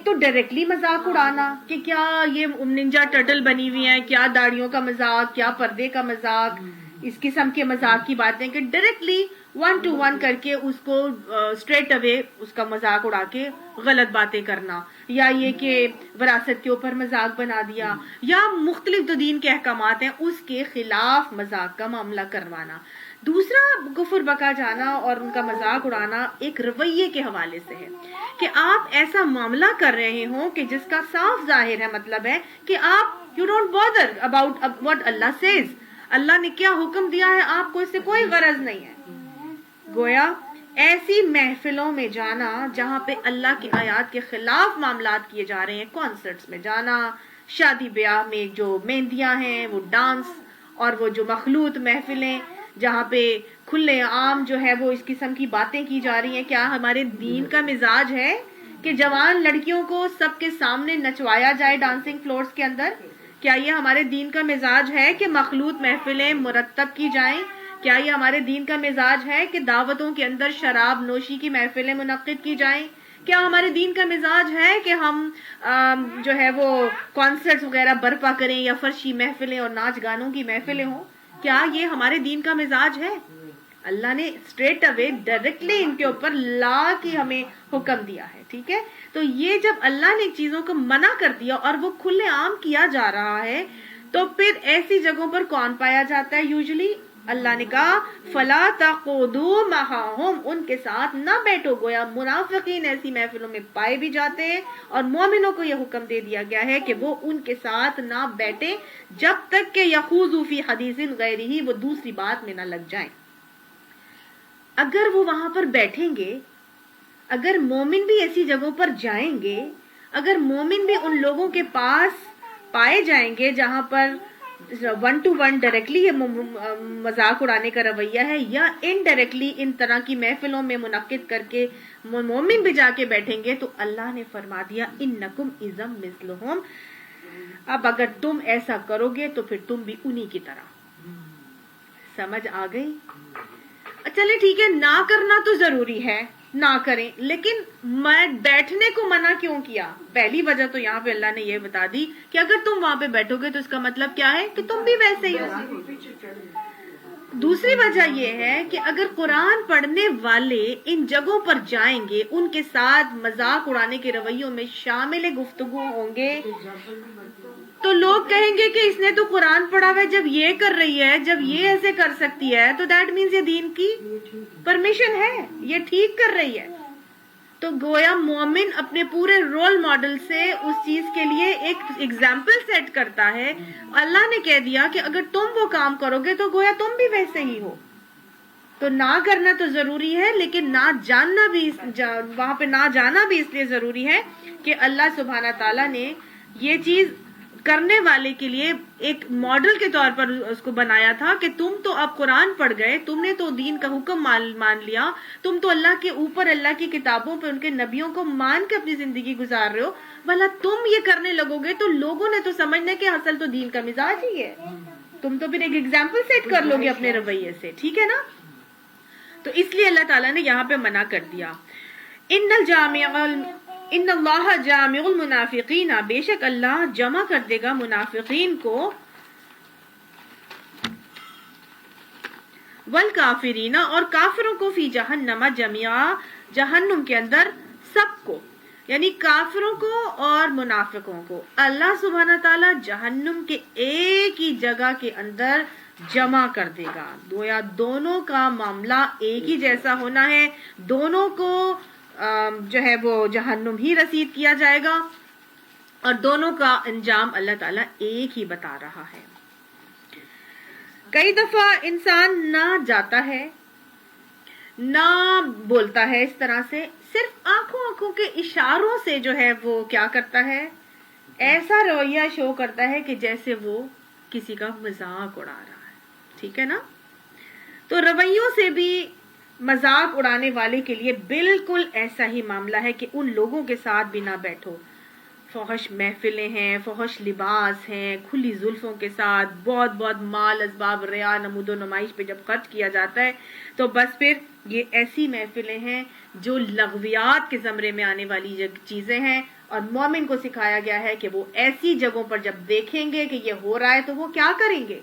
[SPEAKER 1] تو ڈائریکٹلی مذاق اڑانا کہ کیا یہ ننجا ٹرٹل بنی ہوئی ہیں، کیا داڑھیوں کا مذاق، کیا پردے کا مذاق، اس قسم کے مذاق کی باتیں کہ ڈائریکٹلی 1 to 1 کر کے اس کو اسٹریٹ اوے اس کا مذاق اڑا کے غلط باتیں کرنا، یا یہ کہ وراثت کے اوپر مذاق بنا دیا، یا مختلف جو دین کے احکامات ہیں اس کے خلاف مذاق کا معاملہ کروانا۔ دوسرا کفر بکا جانا اور ان کا مذاق اڑانا ایک رویے کے حوالے سے ہے کہ آپ ایسا معاملہ کر رہے ہوں کہ جس کا صاف ظاہر ہے مطلب ہے کہ آپ you don't bother about what Allah says، اللہ نے کیا حکم دیا ہے آپ کو اس سے کوئی غرض نہیں ہے۔ گویا ایسی محفلوں میں جانا جہاں پہ اللہ کی آیات کے خلاف معاملات کیے جا رہے ہیں، کانسرٹس میں جانا، شادی بیاہ میں جو مہندیاں ہیں وہ ڈانس، اور وہ جو مخلوط محفلیں جہاں پہ کھلے عام جو ہے وہ اس قسم کی باتیں کی جا رہی ہیں، کیا ہمارے دین کا مزاج ہے کہ جوان لڑکیوں کو سب کے سامنے نچوایا جائے ڈانسنگ فلورز کے اندر؟ کیا یہ ہمارے دین کا مزاج ہے کہ مخلوط محفلیں مرتب کی جائیں؟ کیا یہ ہمارے دین کا مزاج ہے کہ دعوتوں کے اندر شراب نوشی کی محفلیں منعقد کی جائیں؟ کیا ہمارے دین کا مزاج ہے کہ ہم جو ہے وہ کانسرٹس وغیرہ برپا کریں یا فرشی محفلیں اور ناچ گانوں کی محفلیں ہوں؟ کیا یہ ہمارے دین کا مزاج ہے؟ اللہ نے اسٹریٹ اوے ڈائریکٹلی ان کے اوپر لا کی ہمیں حکم دیا ہے، ٹھیک ہے۔ تو یہ جب اللہ نے چیزوں کو منع کر دیا اور وہ کھلے عام کیا جا رہا ہے، تو پھر ایسی جگہوں پر کون پایا جاتا ہے؟ یوزلی اللہ نے کہا فلا تقعدوا معهم، ان کے ساتھ نہ بیٹھو۔ گویا منافقین ایسی محفلوں میں پائے بھی جاتے ہیں، اور مومنوں کو یہ حکم دے دیا گیا ہے کہ وہ ان کے ساتھ نہ بیٹھے جب تک کہ یخوضوا فی حدیث غیرہ، وہ دوسری بات میں نہ لگ جائیں۔ اگر وہ وہاں پر بیٹھیں گے، اگر مومن بھی ایسی جگہوں پر جائیں گے، اگر مومن بھی ان لوگوں کے پاس پائے جائیں گے جہاں پر 1 to 1 ڈائریکٹلی یہ مذاق اڑانے کا رویہ ہے، یا انڈائریکٹلی ان طرح کی محفلوں میں منعقد کر کے مومن بھی جا کے بیٹھیں گے، تو اللہ نے فرما دیا انکم اذا مثلہم، اب اگر تم ایسا کرو گے تو پھر تم بھی انہی کی طرح۔ سمجھ آ گئی؟ چلے ٹھیک ہے، نہ کرنا تو ضروری ہے، نہ کریں، لیکن میں بیٹھنے کو منع کیوں کیا؟ پہلی وجہ تو یہاں پہ اللہ نے یہ بتا دی کہ اگر تم وہاں پہ بیٹھو گے تو اس کا مطلب کیا ہے کہ تم بھی ویسے ہی ہو۔ دوسری وجہ یہ ہے کہ اگر قرآن پڑھنے والے ان جگہوں پر جائیں گے، ان کے ساتھ مذاق اڑانے کے رویوں میں شامل گفتگو ہوں گے، تو لوگ کہیں گے کہ اس نے تو قرآن پڑھا ہوا ہے، جب یہ کر رہی ہے، جب یہ ایسے کر سکتی ہے، تو دیٹ مینز یہ دین کی پرمیشن ہے، یہ ٹھیک کر رہی ہے۔ تو گویا مومن اپنے پورے رول ماڈل سے اس چیز کے لیے ایک ایگزامپل سیٹ کرتا ہے۔ اللہ نے کہہ دیا کہ اگر تم وہ کام کرو گے تو گویا تم بھی ویسے ہی ہو۔ تو نہ کرنا تو ضروری ہے، لیکن نہ جاننا بھی، وہاں پہ نہ جانا بھی اس لیے ضروری ہے کہ اللہ سبحانہ تعالیٰ نے یہ چیز کرنے والے کے لیے ایک ماڈل کے طور پر اس کو بنایا تھا کہ تم تو اب قرآن پڑھ گئے، تم نے تو دین کا حکم مان لیا، تم تو اللہ کے اوپر، اللہ کی کتابوں پہ، ان کے نبیوں کو مان کے اپنی زندگی گزار رہے ہو، بھلا تم یہ کرنے لگو گے تو لوگوں نے تو سمجھنا کہ اصل تو دین کا مزاج ہی ہے، تم تو پھر ایک ایگزامپل سیٹ کر لو گے اپنے رویے سے، ٹھیک ہے نا۔ تو اس لیے اللہ تعالیٰ نے یہاں پہ منع کر دیا۔ ان اللہ جامع المنافقین، بے شک اللہ جمع کر دے گا منافقین کو، والکافرین، اور کافروں کو، فی جہنم جميعا، جہنم کے اندر سب کو، یعنی کافروں کو اور منافقوں کو اللہ سبحانہ تعالیٰ جہنم کے ایک ہی جگہ کے اندر جمع کر دے گا. گویا دونوں کا معاملہ ایک ہی جیسا ہونا ہے, دونوں کو جو ہے وہ جہنم ہی رسید کیا جائے گا, اور دونوں کا انجام اللہ تعالیٰ ایک ہی بتا رہا ہے. کئی دفعہ انسان نہ جاتا ہے نہ بولتا ہے اس طرح سے, صرف آنکھوں کے اشاروں سے جو ہے وہ کیا کرتا ہے, ایسا رویہ شو کرتا ہے کہ جیسے وہ کسی کا مذاق اڑا رہا ہے. ٹھیک ہے نا؟ تو رویوں سے بھی مذاق اڑانے والے کے لیے بالکل ایسا ہی معاملہ ہے کہ ان لوگوں کے ساتھ بھی نہ بیٹھو. فحش محفلیں ہیں, فحش لباس ہیں, کھلی زلفوں کے ساتھ بہت بہت مال اسباب ریا نمود و نمائش پہ جب خرچ کیا جاتا ہے تو بس پھر یہ ایسی محفلیں ہیں جو لغویات کے زمرے میں آنے والی چیزیں ہیں, اور مومن کو سکھایا گیا ہے کہ وہ ایسی جگہوں پر جب دیکھیں گے کہ یہ ہو رہا ہے تو وہ کیا کریں گے,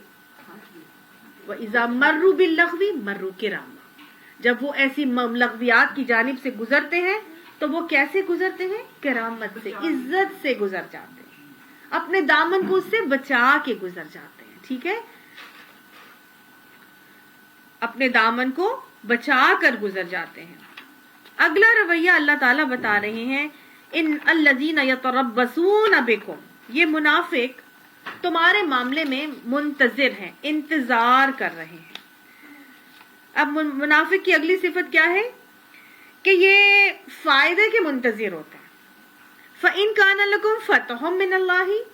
[SPEAKER 1] وَإِذَا مَرُّوا بِاللَّغْوِ مَرُّوا كِرَامًا, جب وہ ایسی لغویات کی جانب سے گزرتے ہیں تو وہ کیسے گزرتے ہیں, کرامت سے, عزت سے گزر جاتے ہیں, اپنے دامن کو اس سے بچا کے گزر جاتے ہیں. ٹھیک ہے, اپنے دامن کو بچا کر گزر جاتے ہیں. اگلا رویہ اللہ تعالیٰ بتا رہے ہیں, ان الذین یتربصون بکم, یہ منافق تمہارے معاملے میں منتظر ہیں, انتظار کر رہے ہیں. اب منافق کی اگلی صفت کیا ہے کہ یہ فائدے کے منتظر ہوتے ہیں. فَإِن كَانَ لَكُمْ فَتْحٌ مِّنَ اللَّهِ,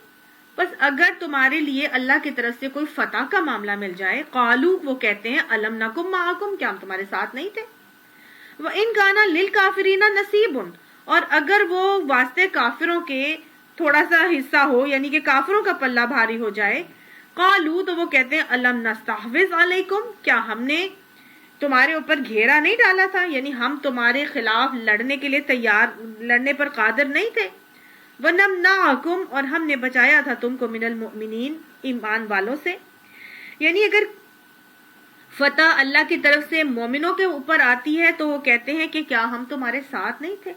[SPEAKER 1] بس اگر تمہارے لیے اللہ کی طرف سے کوئی فتح کا معاملہ مل جائے, قالوا, وہ کہتے ہیں, أَلَمْ نَكُن مَعَكُمْ, کیا ہم تمہارے ساتھ نہیں تھے. وَإِن كَانَ لِلْكَافِرِينَ نَصِيبٌ, اور اگر وہ واسطے کافروں کے تھوڑا سا حصہ ہو, یعنی کہ کافروں کا پلہ بھاری ہو جائے, قالوا, تو وہ کہتے ہیں, أَلَمْ نَسْتَحْوِذْ عَلَيْكُمْ, کیا ہم نے تمہارے اوپر گھیرا نہیں ڈالا تھا, یعنی ہم تمہارے خلاف لڑنے کے لیے تیار, لڑنے پر قادر نہیں تھے. وَنَمْنَعَكُمْ, اور ہم نے بچایا تھا تم کو, مِنَ الْمُؤْمِنِينَ, ایمان والوں سے. یعنی اگر فتح اللہ کی طرف سے مومنوں کے اوپر آتی ہے تو وہ کہتے ہیں کہ کیا ہم تمہارے ساتھ نہیں تھے,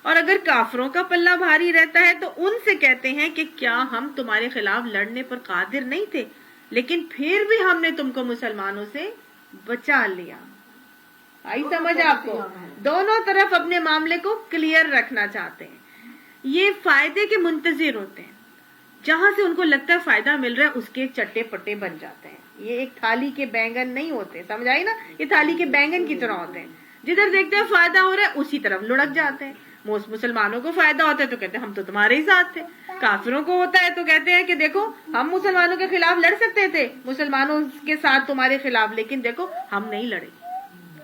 [SPEAKER 1] اور اگر کافروں کا پلہ بھاری رہتا ہے تو ان سے کہتے ہیں کہ کیا ہم تمہارے خلاف لڑنے پر قادر نہیں تھے, لیکن پھر بھی ہم نے تم کو مسلمانوں سے بچا لیا. آئی سمجھ آپ کو؟ دونوں طرف اپنے معاملے کو کلیئر رکھنا چاہتے ہیں. یہ فائدے کے منتظر ہوتے ہیں, جہاں سے ان کو لگتا ہے فائدہ مل رہا ہے اس کے چٹے پٹے بن جاتے ہیں. یہ ایک تھالی کے بینگن نہیں ہوتے, سمجھ آئی نا, یہ تھالی کے بینگن کی طرح ہوتے ہیں, جدھر دیکھتے ہیں فائدہ ہو رہا ہے اسی طرف لڑک جاتے ہیں. مسلمانوں کو فائدہ ہوتا ہے تو کہتے ہیں ہم تو تمہارے ہی ساتھ تھے, کافروں کو ہوتا ہے تو کہتے ہیں کہ دیکھو ہم مسلمانوں کے خلاف لڑ سکتے تھے, مسلمانوں کے ساتھ تمہارے خلاف, لیکن دیکھو ہم نہیں لڑے,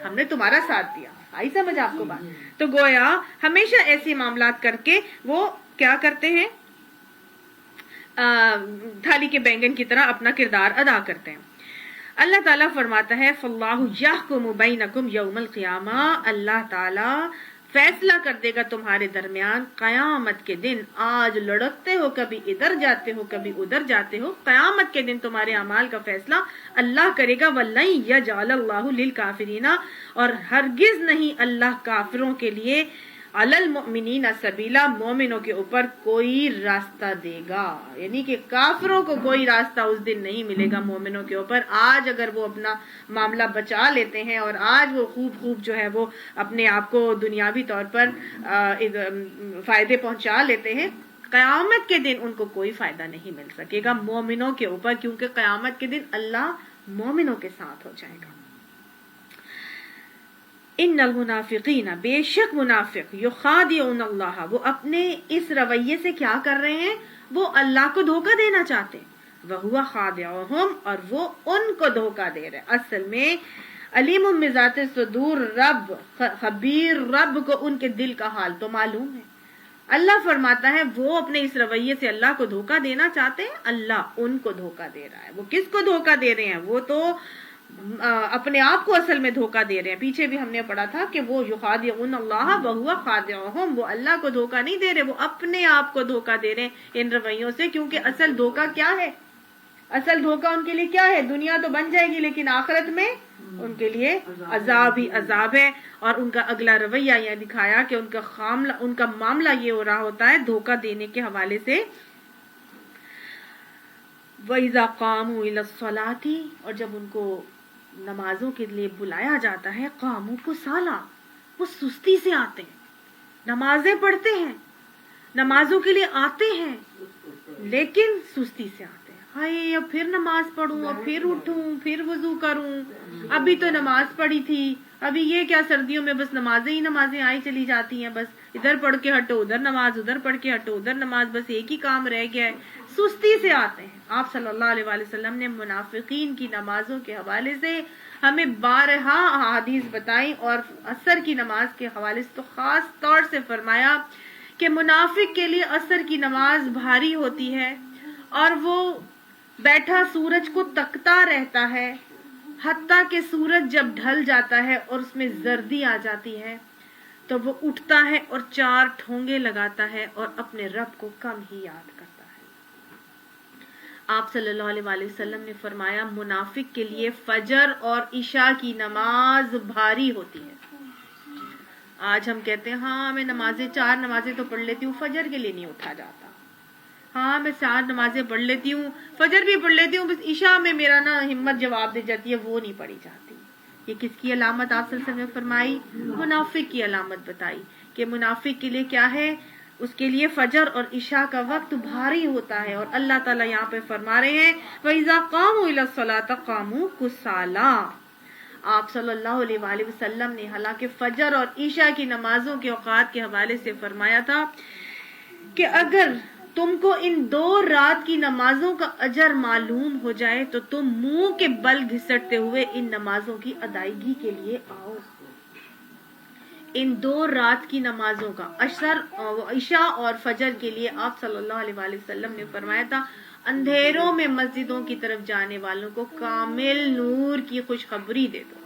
[SPEAKER 1] ہم نے تمہارا ساتھ دیا. آئی سمجھ آپ کو بات؟ تو گویا ہمیشہ ایسے معاملات کر کے وہ کیا کرتے ہیں, تھالی کے بینگن کی طرح اپنا کردار ادا کرتے ہیں. اللہ تعالیٰ فرماتا ہے فَاللَّهُ يَحْكُمُ بَيْنَكُمْ يَوْمَ الْقِيَامَةِ, اللہ تعالیٰ فیصلہ کر دے گا تمہارے درمیان قیامت کے دن. آج لڑکتے ہو, کبھی ادھر جاتے ہو کبھی ادھر جاتے ہو, قیامت کے دن تمہارے اعمال کا فیصلہ اللہ کرے گا. وَلَن يَجْعَلَ اللَّهُ لِلْكَافِرِينَ, اور ہرگز نہیں اللہ کافروں کے لیے, عَلَى الْمُؤْمِنِينَ سَبِيلًا, مومنوں کے اوپر کوئی راستہ دے گا. یعنی کہ کافروں کو کوئی راستہ اس دن نہیں ملے گا مومنوں کے اوپر. آج اگر وہ اپنا معاملہ بچا لیتے ہیں اور آج وہ خوب جو ہے وہ اپنے آپ کو دنیاوی طور پر فائدے پہنچا لیتے ہیں, قیامت کے دن ان کو کوئی فائدہ نہیں مل سکے گا مومنوں کے اوپر, کیونکہ قیامت کے دن اللہ مومنوں کے ساتھ ہو جائے گا. ان المنافقین, بے شک منافق, یخادعون اللہ, وہ اپنے اس رویے سے کیا کر رہے ہیں, وہ اللہ کو دھوکہ دینا چاہتے ہیں. وہو خادعہم, اور وہ ان کو دھوکہ دے رہے. اصل میں علیم بذات الصدور, رب خبیر, رب کو ان کے دل کا حال تو معلوم ہے. اللہ فرماتا ہے وہ اپنے اس رویے سے اللہ کو دھوکہ دینا چاہتے ہیں, اللہ ان کو دھوکہ دے رہا ہے. وہ کس کو دھوکہ دے رہے ہیں, وہ تو اپنے آپ کو اصل میں دھوکہ دے رہے ہیں. پیچھے بھی ہم نے پڑھا تھا کہ وہ یخادعون اللہ وہو خادعہم, وہ اللہ کو دھوکہ نہیں دے رہے, وہ اپنے آپ کو دھوکہ دے رہے ہیں ان رویوں سے. کیونکہ اصل دھوکہ کیا ہے, اصل دھوکہ ان کے لیے کیا ہے؟ دنیا تو بن جائے گی لیکن آخرت میں ان کے لیے عذاب ہی عذاب ہے. اور ان کا اگلا رویہ یہ دکھایا کہ ان کا معاملہ یہ ہو رہا ہوتا ہے دھوکہ دینے کے حوالے سے. وَإِذَا قَامُوا إِلَى الصَّلَاةِ، اور جب ان کو نمازوں کے لیے بلایا جاتا ہے، قاموا کسالى، وہ سستی سے آتے ہیں. نمازیں پڑھتے ہیں، نمازوں کے لیے آتے ہیں لیکن سستی سے آتے ہیں. ہائے اب پھر نماز پڑھوں، اب پھر اٹھوں، پھر وضو کروں، ابھی تو نماز پڑھی تھی، ابھی یہ کیا سردیوں میں بس نمازیں آئی چلی جاتی ہیں، بس ادھر پڑھ کے ہٹو ادھر نماز، ادھر پڑھ کے ہٹو ادھر نماز، بس ایک ہی کام رہ گیا ہے. سستی سے آتے ہیں. آپ صلی اللہ علیہ وآلہ وسلم نے منافقین کی نمازوں کے حوالے سے ہمیں بارہا احادیث بتائیں، اور عصر کی نماز کے حوالے سے تو خاص طور سے فرمایا کہ منافق کے لیے عصر کی نماز بھاری ہوتی ہے، اور وہ بیٹھا سورج کو تکتا رہتا ہے حتیٰ کہ سورج جب ڈھل جاتا ہے اور اس میں زردی آ جاتی ہے تو وہ اٹھتا ہے اور 4 ٹھونگے لگاتا ہے اور اپنے رب کو کم ہی یاد کرتا ہے. آپ صلی اللہ علیہ وآلہ وسلم نے فرمایا منافق کے لیے فجر اور عشاء کی نماز بھاری ہوتی ہے. آج ہم کہتے ہیں ہاں میں 4 نمازیں تو پڑھ لیتی ہوں، فجر کے لیے نہیں اٹھا جاتا. ہاں میں 4 نمازیں پڑھ لیتی ہوں، فجر بھی پڑھ لیتی ہوں، بس عشاء میں میرا ہمت جواب دے جاتی ہے، وہ نہیں پڑھی جاتی. یہ کس کی علامت آپ صلی اللہ علیہ وسلم نے فرمائی؟ منافق کی علامت بتائی کہ منافق کے لیے کیا ہے، اس کے لیے فجر اور عشاء کا وقت بھاری ہوتا ہے. اور اللہ تعالیٰ یہاں پہ فرما رہے ہیں وَإِذَا قَامُوا إِلَى الصَّلَاةِ قَامُوا كُسَالَىٰ. آپ صلی اللہ علیہ وآلہ وسلم نے حالانکہ فجر اور عشاء کی نمازوں کے اوقات کے حوالے سے فرمایا تھا کہ اگر تم کو ان 2 رات کی نمازوں کا اجر معلوم ہو جائے تو تم منہ کے بل گھسٹتے ہوئے ان نمازوں کی ادائیگی کے لیے آؤ. ان 2 رات کی نمازوں کا عشاء اور فجر کے لیے آپ صلی اللہ علیہ وآلہ وسلم نے فرمایا تھا اندھیروں میں مسجدوں کی طرف جانے والوں کو کامل نور کی خوشخبری دے دو.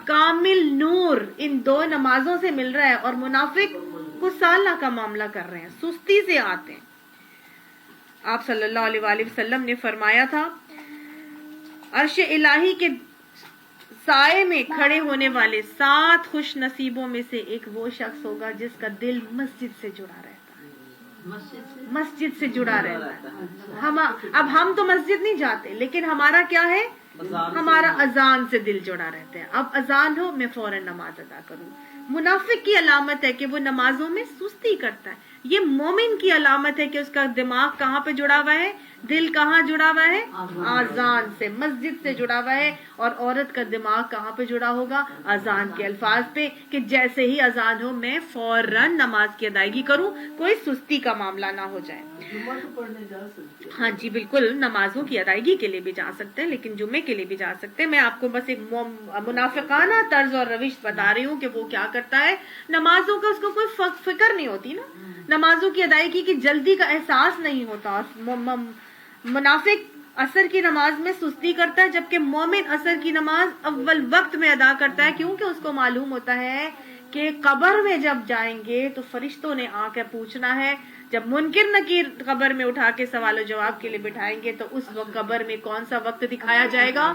[SPEAKER 1] کامل نور ان 2 نمازوں سے مل رہا ہے، اور منافق کسالہ کا معاملہ کر رہے ہیں، سستی سے آتے ہیں. آپ صلی اللہ علیہ وآلہ وسلم نے فرمایا تھا عرش الہی کے سائے میں کھڑے ہونے والے 7 خوش نصیبوں میں سے ایک وہ شخص ہوگا جس کا دل مسجد سے جڑا رہتا ہے. مسجد سے جڑا رہتا ہے. اب ہم تو مسجد نہیں جاتے لیکن ہمارا کیا ہے؟ ہمارا اذان سے دل جڑا رہتا ہے. اب اذان ہو میں فوراً نماز ادا کروں. منافق کی علامت ہے کہ وہ نمازوں میں سستی کرتا ہے. یہ مومن کی علامت ہے کہ اس کا دماغ کہاں پہ جڑا ہوا ہے؟ دل کہاں جڑا ہوا ہے؟ اذان سے، مسجد سے جڑا ہوا ہے. اور عورت کا دماغ کہاں پہ جڑا ہوگا؟ اذان کے الفاظ پہ، کہ جیسے ہی اذان ہو میں فوراً نماز کی ادائیگی کروں، کوئی سستی کا معاملہ نہ ہو جائے. ہاں جی بالکل، نمازوں کی ادائیگی کے لیے بھی جا سکتے ہیں لیکن جمعے کے لیے بھی جا سکتے ہیں. میں آپ کو بس ایک منافقانہ طرز اور روش بتا رہی ہوں کہ وہ کیا کرتا ہے. نمازوں کا اس کو کوئی فکر نہیں ہوتی نا، نمازوں کی ادائیگی کی جلدی کا احساس نہیں ہوتا. منافق عصر کی نماز میں سستی کرتا ہے جبکہ مومن عصر کی نماز اول وقت میں ادا کرتا ہے، کیونکہ اس کو معلوم ہوتا ہے کہ قبر میں جب جائیں گے تو فرشتوں نے آ کے پوچھنا ہے. جب منکر نکیر قبر میں اٹھا کے سوال و جواب کے لیے بٹھائیں گے تو اس وقت قبر میں کون سا وقت دکھایا جائے گا؟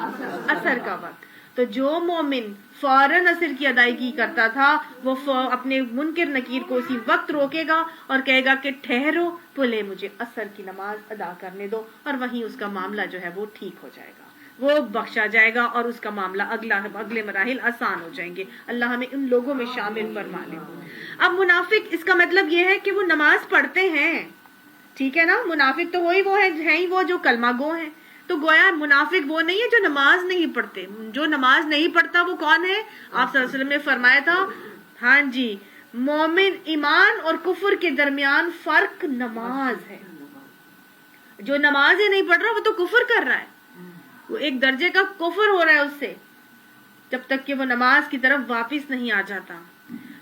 [SPEAKER 1] عصر کا وقت. تو جو مومن فوراً عصر کی ادائیگی کرتا تھا وہ اپنے منکر نکیر کو اسی وقت روکے گا اور کہے گا کہ ٹھہرو، پہلے مجھے عصر کی نماز ادا کرنے دو، اور وہیں اس کا معاملہ جو ہے وہ ٹھیک ہو جائے گا، وہ بخشا جائے گا اور اس کا معاملہ اگلے مراحل آسان ہو جائیں گے. اللہ ہمیں ان لوگوں میں شامل فرما لے. اب منافق، اس کا مطلب یہ ہے کہ وہ نماز پڑھتے ہیں، ٹھیک ہے نا. منافق تو وہ ہیں ہی وہ جو کلمہ گو ہیں. تو گویا منافق وہ نہیں ہے جو نماز نہیں پڑھتے. جو نماز نہیں پڑھتا وہ کون ہے؟ آپ صلی اللہ علیہ وسلم نے فرمایا تھا ہاں جی، مومن ایمان اور کفر کے درمیان فرق نماز ہے. جو نماز ہی نہیں پڑھ رہا وہ تو کفر کر رہا ہے، وہ ایک درجے کا کفر ہو رہا ہے اس سے، جب تک کہ وہ نماز کی طرف واپس نہیں آ جاتا.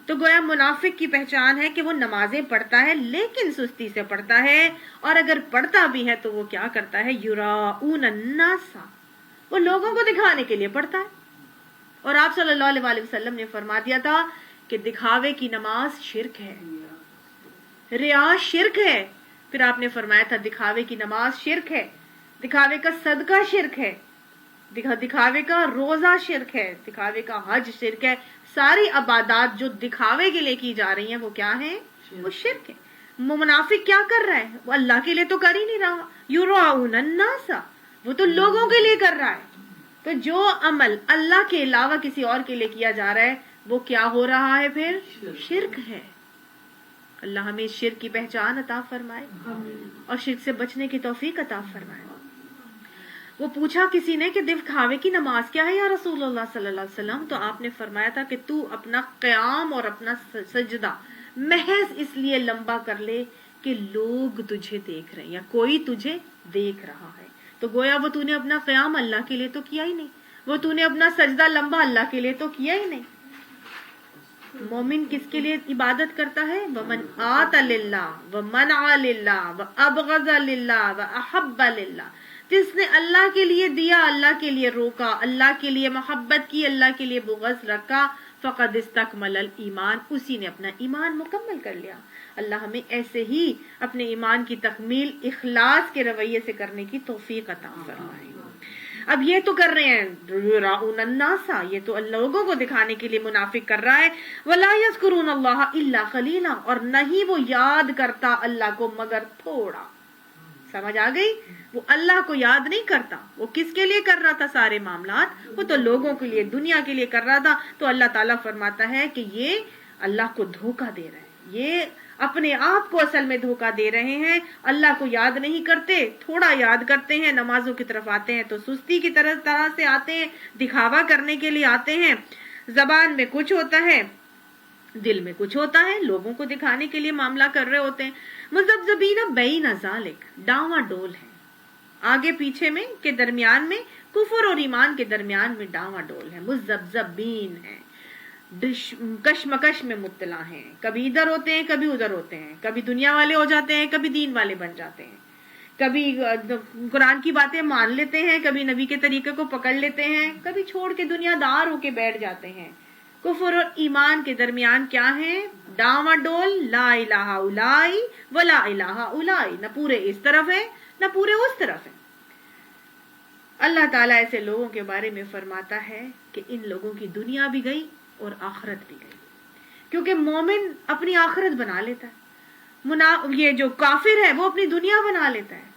[SPEAKER 1] تو گویا منافق کی پہچان ہے کہ وہ نمازیں پڑھتا ہے لیکن سستی سے پڑھتا ہے، اور اگر پڑھتا بھی ہے تو وہ کیا کرتا ہے؟ یراؤن الناس، وہ لوگوں کو دکھانے کے لیے پڑھتا ہے. اور آپ صلی اللہ علیہ وسلم نے فرما دیا تھا کہ دکھاوے کی نماز شرک ہے، ریا شرک ہے. پھر آپ نے فرمایا تھا دکھاوے کی نماز شرک ہے، دکھاوے کا صدقہ شرک ہے، دکھاوے کا روزہ شرک ہے، دکھاوے کا حج شرک ہے. ساری عبادات جو دکھاوے کے لیے کی جا رہی ہیں وہ کیا ہیں؟ وہ شرک ہے. منافق کیا کر رہا ہے؟ وہ اللہ کے لیے تو کر ہی نہیں رہا. یراؤن الناس، وہ تو لوگوں کے لیے کر رہا ہے. تو جو عمل اللہ کے علاوہ کسی اور کے لیے کیا جا رہا ہے وہ کیا ہو رہا ہے؟ پھر شرک ہے. اللہ ہمیں اس شرک کی پہچان عطا فرمائے اور شرک سے بچنے کی توفیق عطا فرمائے. وہ پوچھا کسی نے کہ دکھاوے کی نماز کیا ہے یا رسول اللہ صلی اللہ علیہ وسلم؟ تو آپ نے فرمایا تھا کہ تو اپنا قیام اور اپنا سجدہ محض اس لیے لمبا کر لے کہ لوگ تجھے دیکھ رہے ہیں یا کوئی تجھے دیکھ رہا ہے. تو گویا وہ تو نے اپنا قیام اللہ کے لیے تو کیا ہی نہیں، وہ تو نے اپنا سجدہ لمبا اللہ کے لیے تو کیا ہی نہیں. مومن کس کے لیے عبادت کرتا ہے؟ وَمَنْ آتَ لِلَّهِ وَمَنْعَ لِلَّهِ وَأَبْغَضَ لِلَّهِ وَأَحَبَّ لِلَّهِ. جس نے اللہ کے لیے دیا، اللہ کے لیے روکا، اللہ کے لیے محبت کی، اللہ کے لیے بغض رکھا، فقد استکمل الایمان، اسی نے اپنا ایمان مکمل کر لیا. اللہ ہمیں ایسے ہی اپنے ایمان کی تکمیل اخلاص کے رویے سے کرنے کی توفیق عطا فرمائے. اب یہ تو کر رہے ہیں یراؤن الناس، یہ تو لوگوں کو دکھانے کے لیے منافق کر رہا ہے. ولا یذکرون اللہ الا قلیلا، اور نہیں وہ یاد کرتا اللہ کو مگر تھوڑا. سمجھ آ گئی؟ وہ اللہ کو یاد نہیں کرتا. وہ کس کے لیے کر رہا تھا سارے معاملات؟ وہ تو لوگوں کے لیے، دنیا کے لیے کر رہا تھا. تو اللہ تعالیٰ فرماتا ہے کہ یہ اللہ کو دھوکہ دے رہے ہیں، یہ اپنے آپ کو اصل میں دھوکہ دے رہے ہیں. اللہ کو یاد نہیں کرتے، تھوڑا یاد کرتے ہیں. نمازوں کی طرف آتے ہیں تو سستی کی طرح سے آتے ہیں، دکھاوا کرنے کے لیے آتے ہیں. زبان میں کچھ ہوتا ہے، دل میں کچھ ہوتا ہے، لوگوں کو دکھانے کے لیے معاملہ کر رہے ہوتے ہیں. مذبذبین بین ذالک، ڈاواں ڈول ہے، آگے پیچھے میں کے درمیان میں، کفر اور ایمان کے درمیان میں ڈاواں ڈول ہے. مذبذبین ہے، کشمکش میں مبتلا ہیں، کبھی ادھر ہوتے ہیں کبھی ادھر ہوتے ہیں، کبھی دنیا والے ہو جاتے ہیں کبھی دین والے بن جاتے ہیں، کبھی قرآن کی باتیں مان لیتے ہیں، کبھی نبی کے طریقے کو پکڑ لیتے ہیں، کبھی چھوڑ کے دنیا دار ہو کے بیٹھ جاتے ہیں. کفر اور ایمان کے درمیان کیا ہے؟ ڈاواں ڈول. لا الہ اولائی ولا الہ اولائی، نہ پورے اس طرف ہے نہ پورے اس طرف ہے. اللہ تعالیٰ ایسے لوگوں کے بارے میں فرماتا ہے کہ ان لوگوں کی دنیا بھی گئی اور آخرت بھی گئی. کیونکہ مومن اپنی آخرت بنا لیتا ہے، یہ جو کافر ہے وہ اپنی دنیا بنا لیتا ہے.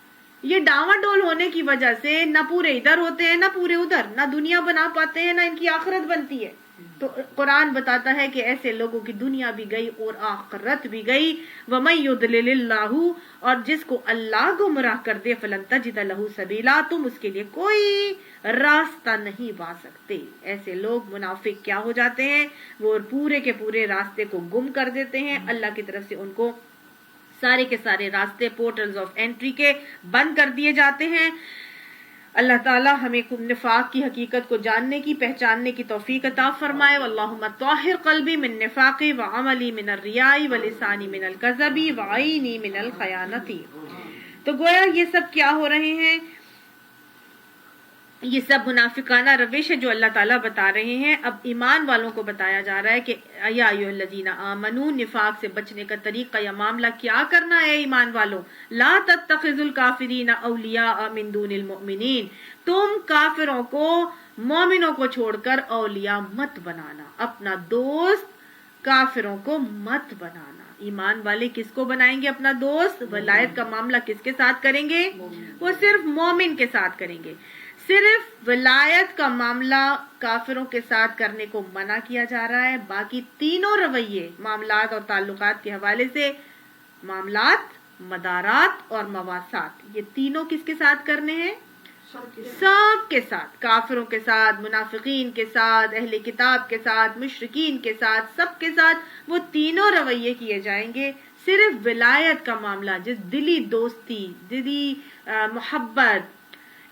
[SPEAKER 1] یہ ڈاواں ڈول ہونے کی وجہ سے نہ پورے ادھر ہوتے ہیں نہ پورے ادھر، نہ دنیا بنا پاتے ہیں نہ ان کی آخرت بنتی ہے. تو قرآن بتاتا ہے کہ ایسے لوگوں کی دنیا بھی گئی اور آخرت بھی گئی. وَمَن يُضْلِلِ اللَّهُ، اور جس کو اللہ گمراہ کر دے، فَلَن تَجِدَ لَهُ سَبِيلًا، تم اس کے لیے کوئی راستہ نہیں پا سکتے. ایسے لوگ منافق کیا ہو جاتے ہیں؟ وہ پورے کے پورے راستے کو گم کر دیتے ہیں. اللہ کی طرف سے ان کو سارے کے سارے راستے، پورٹلز آف انٹری کے بند کر دیے جاتے ہیں. اللہ تعالی ہمیں نفاق کی حقیقت کو جاننے کی، پہچاننے کی توفیق عطا فرمائے. اللہم طاہر قلبی من نفاقی وعملی من الریائی ولسانی من الکذبی وعینی من الخیانتی. تو گویا یہ سب کیا ہو رہے ہیں؟ یہ سب منافقانہ روش ہے جو اللہ تعالیٰ بتا رہے ہیں. اب ایمان والوں کو بتایا جا رہا ہے کہ یا ایھا الذین آمنوا، نفاق سے بچنے کا طریقہ یا معاملہ کیا کرنا ہے ایمان والوں. لا تتخذوا الکافرین اولیاء من دون المؤمنین، تم کافروں کو مومنوں کو چھوڑ کر اولیاء مت بنانا، اپنا دوست کافروں کو مت بنانا. ایمان والے کس کو بنائیں گے اپنا دوست؟ ولایت کا معاملہ کس کے ساتھ کریں گے؟ وہ صرف مومن کے ساتھ کریں گے. صرف ولایت کا معاملہ کافروں کے ساتھ کرنے کو منع کیا جا رہا ہے. باقی تینوں رویے معاملات اور تعلقات کے حوالے سے، معاملات، مدارات اور مواسات، یہ تینوں کس کے ساتھ کرنے ہیں؟ سب کے ساتھ، کافروں کے ساتھ، منافقین کے ساتھ، اہل کتاب کے ساتھ، مشرکین کے ساتھ، سب کے ساتھ وہ تینوں رویے کیے جائیں گے. صرف ولایت کا معاملہ، جس دلی دوستی، دلی محبت،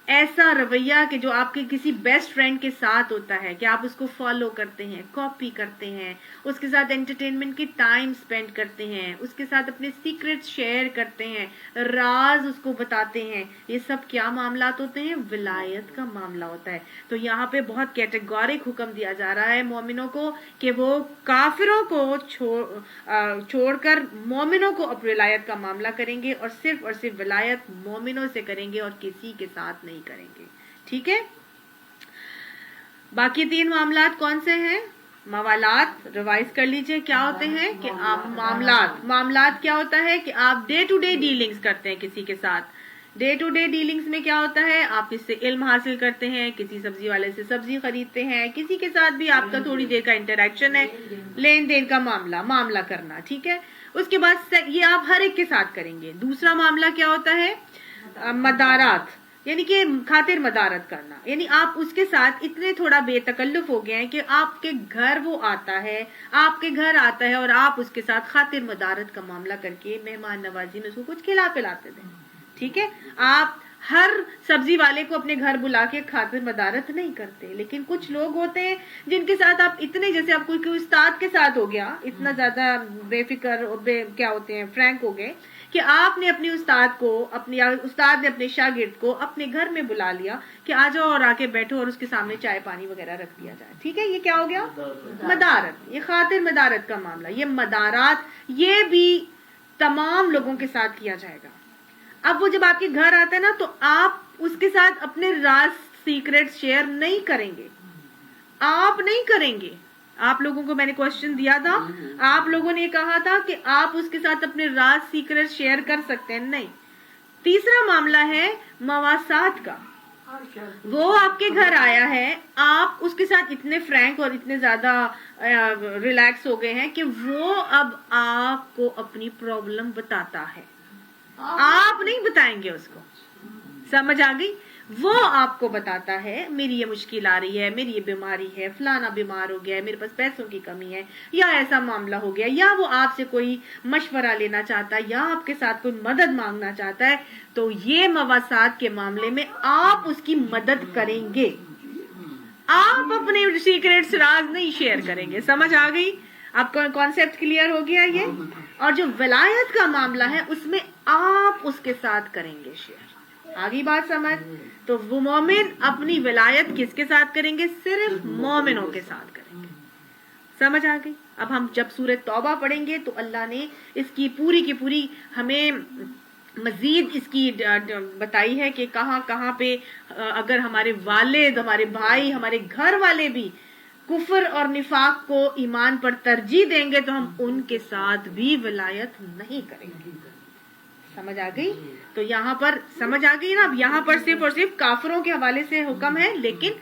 [SPEAKER 1] ایسا رویہ کہ جو آپ کے کسی بیسٹ فرینڈ کے ساتھ ہوتا ہے کہ آپ اس کو فالو کرتے ہیں, کاپی کرتے ہیں, اس کے ساتھ انٹرٹینمنٹ کی ٹائم سپینڈ کرتے ہیں, اس کے ساتھ اپنے سیکرٹس شیئر کرتے ہیں, راز اس کو بتاتے ہیں. یہ سب کیا معاملات ہوتے ہیں؟ ولایت کا معاملہ ہوتا ہے. تو یہاں پہ بہت کیٹیگورک حکم دیا جا رہا ہے مومنوں کو کہ وہ کافروں کو چھوڑ کر مومنوں کو اب ولایت کا معاملہ کریں گے, اور صرف ولایت مومنوں سے کریں گے اور کسی کے ساتھ نہیں کریں گے. ٹھیک ہے. باقی 3 معاملات کون سے ہیں؟ موالات ریوائز کر لیجئے کیا ہوتے ہیں کہ آپ معاملات کیا ہوتا ہے کہ آپ ڈے ٹو ڈے ڈیلنگز کرتے ہیں کسی کے ساتھ. ڈے ٹو ڈے ڈیلنگز میں کیا ہوتا ہے؟ آپ اس سے علم حاصل کرتے ہیں, کسی سبزی والے سے سبزی خریدتے ہیں, کسی کے ساتھ بھی آپ کا تھوڑی دیر کا انٹریکشن ہے, لین دین کا معاملہ کرنا. ٹھیک ہے. اس کے بعد یہ آپ ہر ایک کے ساتھ کریں گے. دوسرا معاملہ کیا ہوتا ہے؟ مدارات, یعنی کہ خاطر مدارت کرنا. یعنی آپ اس کے ساتھ اتنے تھوڑا بے تکلف ہو گئے ہیں کہ آپ کے گھر وہ آتا ہے, آپ کے گھر آتا ہے, اور آپ اس کے ساتھ خاطر مدارت کا معاملہ کر کے مہمان نوازی میں اس کو کچھ کھلا پلاتے تھے. ٹھیک ہے. آپ ہر سبزی والے کو اپنے گھر بلا کے خاطر مدارت نہیں کرتے, لیکن کچھ لوگ ہوتے ہیں جن کے ساتھ آپ اتنے, جیسے آپ کوئی استاد کے ساتھ ہو گیا, اتنا زیادہ بے فکر کیا ہوتے ہیں فرینک ہو گئے کہ آپ نے اپنے استاد کو استاد نے اپنے شاگرد کو اپنے گھر میں بلا لیا کہ آ جاؤ اور آ کے بیٹھو, اور اس کے سامنے چائے پانی وغیرہ رکھ دیا جائے. ٹھیک ہے. یہ کیا ہو گیا؟ مدارت. یہ خاطر مدارت کا معاملہ. یہ مدارات یہ بھی تمام لوگوں کے ساتھ کیا جائے گا. اب وہ جب آپ کے گھر آتا ہے نا, تو آپ اس کے ساتھ اپنے راز سیکرٹ شیئر نہیں کریں گے. آپ نہیں کریں گے. آپ لوگوں کو میں نے کوشچن دیا تھا, آپ لوگوں نے کہا تھا کہ آپ اس کے ساتھ اپنے راز سیکرٹ شیئر کر سکتے ہیں. نہیں. تیسرا معاملہ ہے مواسات کا. وہ آپ کے گھر آیا ہے, آپ اس کے ساتھ اتنے فرینک اور اتنے زیادہ ریلیکس ہو گئے ہیں کہ وہ اب آپ کو اپنی پرابلم بتاتا ہے. آپ نہیں بتائیں گے اس کو. سمجھ آ گئی؟ وہ آپ کو بتاتا ہے میری یہ مشکل آ رہی ہے, میری یہ بیماری ہے, فلانا بیمار ہو گیا ہے, میرے پاس پیسوں کی کمی ہے, یا ایسا معاملہ ہو گیا, یا وہ آپ سے کوئی مشورہ لینا چاہتا ہے, یا آپ کے ساتھ کوئی مدد مانگنا چاہتا ہے. تو یہ مواسات کے معاملے میں آپ اس کی مدد کریں گے. آپ اپنے سیکریٹس راز نہیں شیئر کریں گے. سمجھ آ گئی؟ آپ کو کانسیپٹ کلیئر ہو گیا یہ؟ اور جو ولایت کا معاملہ ہے اس میں آپ اس کے ساتھ کریں گے شیئر. آگئی بات سمجھ؟ تو وہ مومن اپنی ولایت کس کے ساتھ کریں گے؟ صرف مومنوں کے ساتھ کریں گے. سمجھ آ گئی؟ اب ہم جب سورہ توبہ پڑھیں گے تو اللہ نے اس کی پوری ہمیں مزید اس کی بتائی ہے کہ کہاں کہاں پہ اگر ہمارے والد, ہمارے بھائی, ہمارے گھر والے بھی کفر اور نفاق کو ایمان پر ترجیح دیں گے تو ہم ان کے ساتھ بھی ولایت نہیں کریں گے. سمجھ آ گئی؟ تو یہاں پر سمجھ آ گئی نا. اب یہاں پر صرف اور صرف کافروں کے حوالے سے حکم ہے, لیکن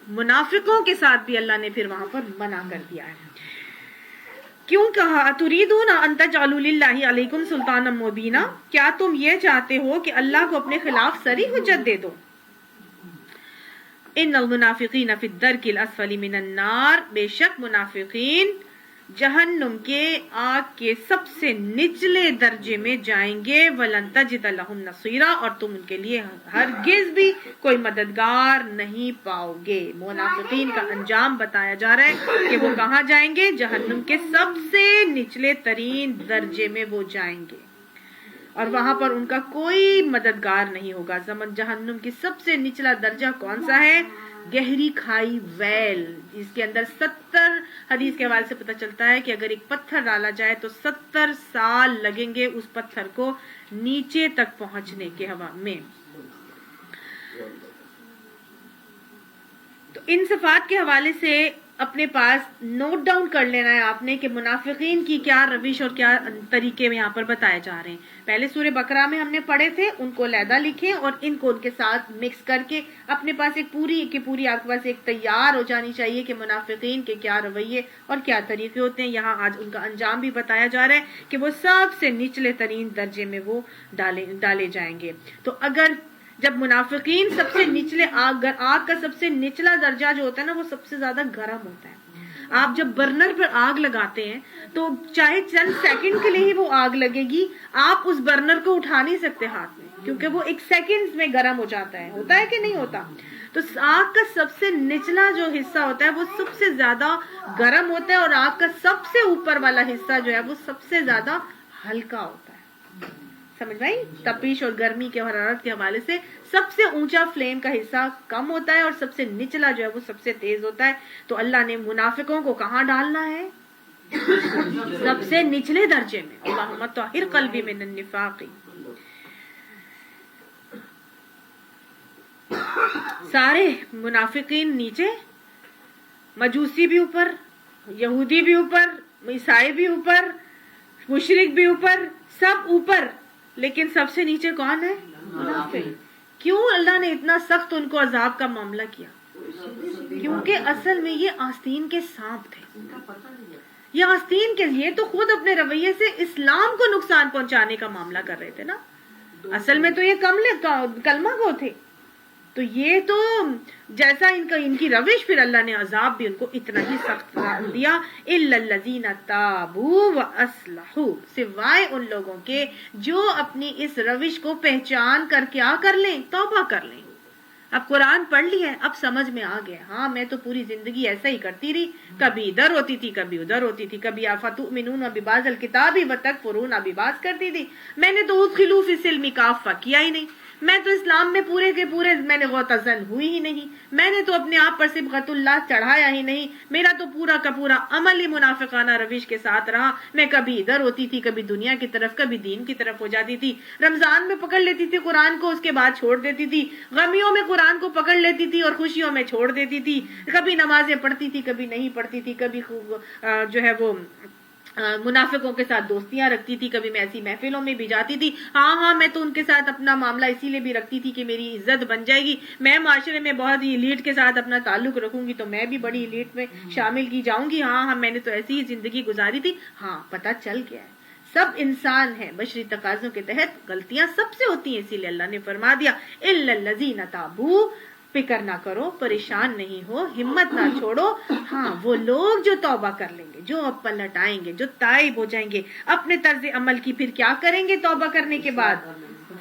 [SPEAKER 1] منافقوں کے ساتھ بھی اللہ نے پھر وہاں پر منع کر دیا ہے. کیوں کہا تریدون ان تجعلوا للہ علیکم سلطانا مبینا, کیا تم یہ چاہتے ہو کہ اللہ کو اپنے خلاف سری حجت دے دو. ان المنافقین فی الدرک الاسفل من النار, بے شک منافقین جہنم کے آگ کے سب سے نچلے درجے میں جائیں گے. وَلَن تَجِدَ لَهُمْ نَصِيرًا, اور تم ان کے لیے ہرگز بھی کوئی مددگار نہیں پاؤ گے. منافقین کا انجام بتایا جا رہا ہے کہ وہ کہاں جائیں گے؟ جہنم کے سب سے نچلے ترین درجے میں وہ جائیں گے, اور وہاں پر ان کا کوئی مددگار نہیں ہوگا. جہنم کی سب سے نچلا درجہ کون سا ہے؟ گہری کھائی ویل, جس کے اندر 70 حدیث کے حوالے سے پتہ چلتا ہے کہ اگر ایک پتھر ڈالا جائے تو 70 سال لگیں گے اس پتھر کو نیچے تک پہنچنے کے ہوا میں. تو ان صفات کے حوالے سے اپنے پاس نوٹ ڈاؤن کر لینا ہے آپ نے کہ منافقین کی کیا روش اور کیا طریقے یہاں پر بتائے جا رہے ہیں. پہلے سورہ بقرہ میں ہم نے پڑھے تھے, ان کو علیحدہ لکھیں اور ان کو ان کے ساتھ مکس کر کے اپنے پاس ایک پوری کی پوری آپ کے پاس ایک تیار ہو جانی چاہیے کہ منافقین کے کیا رویے اور کیا طریقے ہوتے ہیں. یہاں آج ان کا انجام بھی بتایا جا رہا ہے کہ وہ سب سے نچلے ترین درجے میں وہ ڈالے جائیں گے. تو اگر جب منافقین سب سے نچلے آگ کا سب سے نچلا درجہ جو ہوتا ہے نا وہ سب سے زیادہ گرم ہوتا ہے. آپ جب برنر پر آگ لگاتے ہیں تو چاہے چند سیکنڈ کے لیے ہی وہ آگ لگے گی, آپ اس برنر کو اٹھا نہیں سکتے ہاتھ میں, کیونکہ وہ ایک سیکنڈ میں گرم ہو جاتا ہے. ہوتا ہے کہ نہیں ہوتا؟ تو آگ کا سب سے نچلا جو حصہ ہوتا ہے وہ سب سے زیادہ گرم ہوتا ہے، اور آگ کا سب سے اوپر والا حصہ جو ہے وہ سب سے زیادہ ہلکا ہوتا ہے. سمجھ بھائی؟ تپش اور گرمی کے حرارت کے حوالے سے سب سے اونچا فلیم کا حصہ کم ہوتا ہے اور سب سے نچلا جو ہے وہ سب سے تیز ہوتا ہے. تو اللہ نے منافقوں کو کہاں ڈالنا ہے؟ سب سے نچلے درجے میں. اللہم طہر قلبی من النفاق. سارے منافقین نیچے، مجوسی بھی اوپر، یہودی بھی اوپر، عیسائی بھی اوپر، مشرک بھی اوپر، سب اوپر، لیکن سب سے نیچے کون ہے؟ منافق. کیوں اللہ نے اتنا سخت ان کو عذاب کا معاملہ کیا؟ کیونکہ اصل میں یہ آستین کے سانپ تھے. یہ آستین کے، یہ تو خود اپنے رویے سے اسلام کو نقصان پہنچانے کا معاملہ کر رہے تھے نا. اصل میں تو یہ کلمہ گو تھے. تو یہ تو جیسا ان کی روش، پھر اللہ نے عذاب بھی ان کو اتنا ہی سخت دیا. الا الذین تابوا واصلحوا، سوائے ان لوگوں کے جو اپنی اس روش کو پہچان کر کیا کر لیں؟ توبہ کر لیں. اب قرآن پڑھ لیا ہے، اب سمجھ میں آ گیا، ہاں میں تو پوری زندگی ایسا ہی کرتی رہی، کبھی ادھر ہوتی تھی کبھی ادھر ہوتی تھی، کبھی افتؤمنون ببعض الکتاب وتکفرون ببعض کرتی تھی. میں نے تو ادخلوا فی السلم کافہ کیا ہی نہیں. میں تو اسلام میں پورے کے پورے میں نے غوطہ ہوئی ہی نہیں. میں نے تو اپنے آپ پر صبغۃ اللہ چڑھایا ہی نہیں. میرا تو پورا کا پورا عمل ہی منافقانہ روش کے ساتھ رہا. میں کبھی ادھر ہوتی تھی کبھی دنیا کی طرف کبھی دین کی طرف ہو جاتی تھی. رمضان میں پکڑ لیتی تھی قرآن کو، اس کے بعد چھوڑ دیتی تھی. غمیوں میں قرآن کو پکڑ لیتی تھی اور خوشیوں میں چھوڑ دیتی تھی. کبھی نمازیں پڑھتی تھی کبھی نہیں پڑھتی تھی. کبھی جو ہے وہ منافقوں کے ساتھ دوستیاں رکھتی تھی. کبھی میں ایسی محفلوں میں بھی جاتی تھی. ہاں میں تو ان کے ساتھ اپنا معاملہ اسی لیے بھی رکھتی تھی کہ میری عزت بن جائے گی، میں معاشرے میں بہت ہی ایلیٹ کے ساتھ اپنا تعلق رکھوں گی تو میں بھی بڑی ایلیٹ میں شامل کی جاؤں گی. ہاں میں نے تو ایسی ہی زندگی گزاری تھی. ہاں پتہ چل گیا ہے سب انسان ہیں، بشری تقاضوں کے تحت غلطیاں سب سے ہوتی ہیں. اسی لیے اللہ نے فرما دیا الا الذین تابوا. فکر نہ کرو، پریشان نہیں ہو، ہمت نہ چھوڑو. ہاں وہ لوگ جو توبہ کر لیں گے، جو اب پلٹ آئیں گے، جو تائب ہو جائیں گے اپنے طرز عمل کی، پھر کیا کریں گے توبہ کرنے کے بعد؟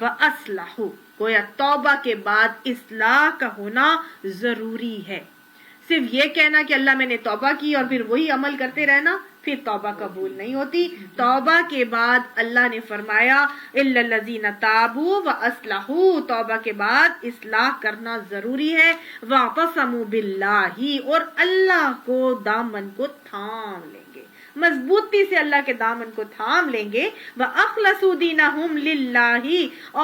[SPEAKER 1] وَأَصْلَحُوا. گویا توبہ کے بعد اصلاح کا ہونا ضروری ہے. صرف یہ کہنا کہ اللہ میں نے توبہ کی اور پھر وہی عمل کرتے رہنا، پھر توبہ قبول نہیں ہوتی. توبہ کے بعد اللہ نے فرمایا الا الذین تابوا واصلحوا، توبہ کے بعد اصلاح کرنا ضروری ہے. واعتصموا باللہ، اور اللہ کو دامن کو تھام لیں گے، مضبوطی سے اللہ کے دامن کو تھام لیں گے. وَأَخْلَصُوا دِينَهُمْ لِلَّهِ،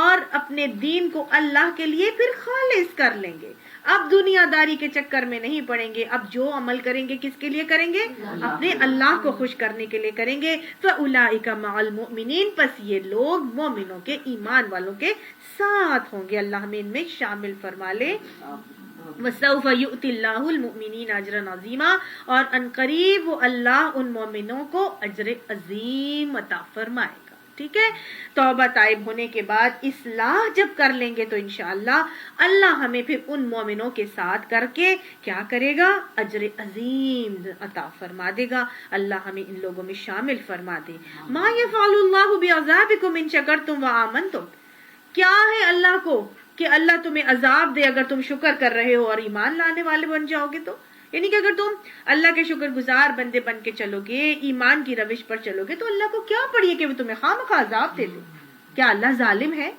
[SPEAKER 1] اور اپنے دین کو اللہ کے لیے پھر خالص کر لیں گے. اب دنیا داری کے چکر میں نہیں پڑیں گے. اب جو عمل کریں گے کس کے لیے کریں گے؟ اپنے اللہ کو خوش کرنے کے لیے کریں گے. فَأُولَئِكَ مَعَ الْمُؤْمِنِينَ، پس یہ لوگ مومنوں کے، ایمان والوں کے ساتھ ہوں گے. اللہ ہمیں ان میں شامل فرما لے. وَسَوْفَ يُؤْتِ اللَّهُ الْمُؤْمِنِينَ أَجْرًا عَظِيمًا، اور ان قریب وہ اللہ ان مومنوں کو اجر عظیم عطا فرمائے گا. ٹھیک ہے، توبہ طائب ہونے کے بعد اصلاح جب کر لیں گے تو انشاءاللہ اللہ ہمیں پھر ان مومنوں کے ساتھ کر کے کیا کرے گا؟ اجر عظیم عطا فرما دے گا. اللہ ہمیں ان لوگوں میں شامل فرما دے. ما یفعل اللہ بعذابکم ان شکرتم وآمنتم، کیا ہے اللہ کو کہ اللہ تمہیں عذاب دے اگر تم شکر کر رہے ہو اور ایمان لانے والے بن جاؤ گے. تو یعنی کہ اگر تم اللہ کے شکر گزار بندے بن کے چلو گے، ایمان کی روش پر چلو گے، تو اللہ کو کیا پڑیے کہ وہ تمہیں خواہ عذاب دے دے. کیا اللہ ظالم ہے؟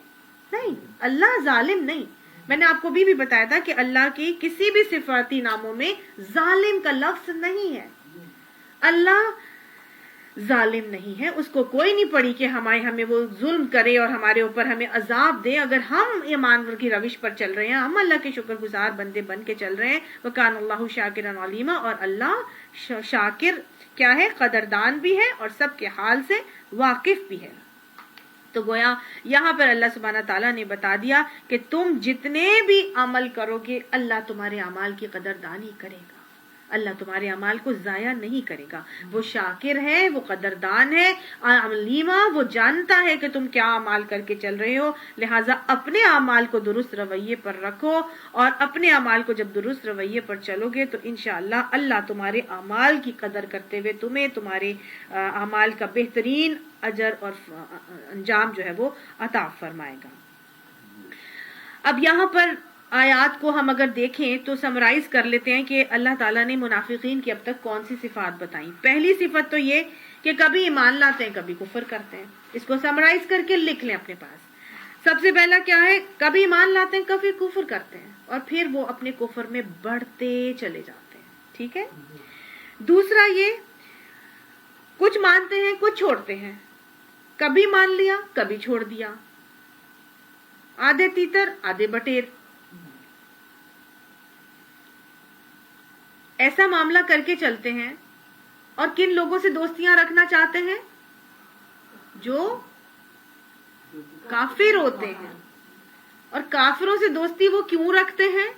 [SPEAKER 1] نہیں، اللہ ظالم نہیں. میں نے آپ کو بھی بتایا تھا کہ اللہ کی کسی بھی صفاتی ناموں میں ظالم کا لفظ نہیں ہے. اللہ ظالم نہیں ہے، اس کو کوئی نہیں پڑی کہ ہمیں وہ ظلم کرے اور ہمارے اوپر ہمیں عذاب دے اگر ہم ایمان کی روش پر چل رہے ہیں، ہم اللہ کے شکر گزار بندے بن کے چل رہے ہیں. وَكَانَ اللَّهُ شَاكِرًا عَلِيمًا، اور اللہ شاکر کیا ہے؟ قدردان بھی ہے اور سب کے حال سے واقف بھی ہے. تو گویا یہاں پر اللہ سبحانہ تعالیٰ نے بتا دیا کہ تم جتنے بھی عمل کرو گے اللہ تمہارے اعمال کی قدردانی کرے گا. اللہ تمہارے اعمال کو ضائع نہیں کرے گا. وہ شاکر ہے، وہ قدردان ہے، علیمہ، وہ جانتا ہے کہ تم کیا اعمال کر کے چل رہے ہو. لہٰذا اپنے اعمال کو درست رویے پر رکھو، اور اپنے اعمال کو جب درست رویے پر چلو گے تو انشاءاللہ اللہ تمہارے اعمال کی قدر کرتے ہوئے تمہیں تمہارے اعمال کا بہترین اجر اور انجام جو ہے وہ عطا فرمائے گا. اب یہاں پر آیات کو ہم اگر دیکھیں تو سمرائز کر لیتے ہیں کہ اللہ تعالیٰ نے منافقین کی اب تک کون سی صفات بتائیں. پہلی صفت تو یہ کہ کبھی ایمان لاتے ہیں کبھی کفر کرتے ہیں. اس کو سمرائز کر کے لکھ لیں اپنے پاس. سب سے پہلا کیا ہے؟ کبھی ایمان لاتے ہیں کبھی کفر کرتے ہیں اور پھر وہ اپنے کفر میں بڑھتے چلے جاتے ہیں. ٹھیک ہے. دوسرا یہ کچھ مانتے ہیں کچھ چھوڑتے ہیں. کبھی مان لیا کبھی چھوڑ دیا. آدھے تیتر آدھے بٹیر. ایسا معاملہ کر کے چلتے ہیں. اور کن لوگوں سے دوستیاں رکھنا چاہتے ہیں؟ جو کافر ہوتے ہیں. اور کافروں سے دوستی وہ کیوں رکھتے ہیں؟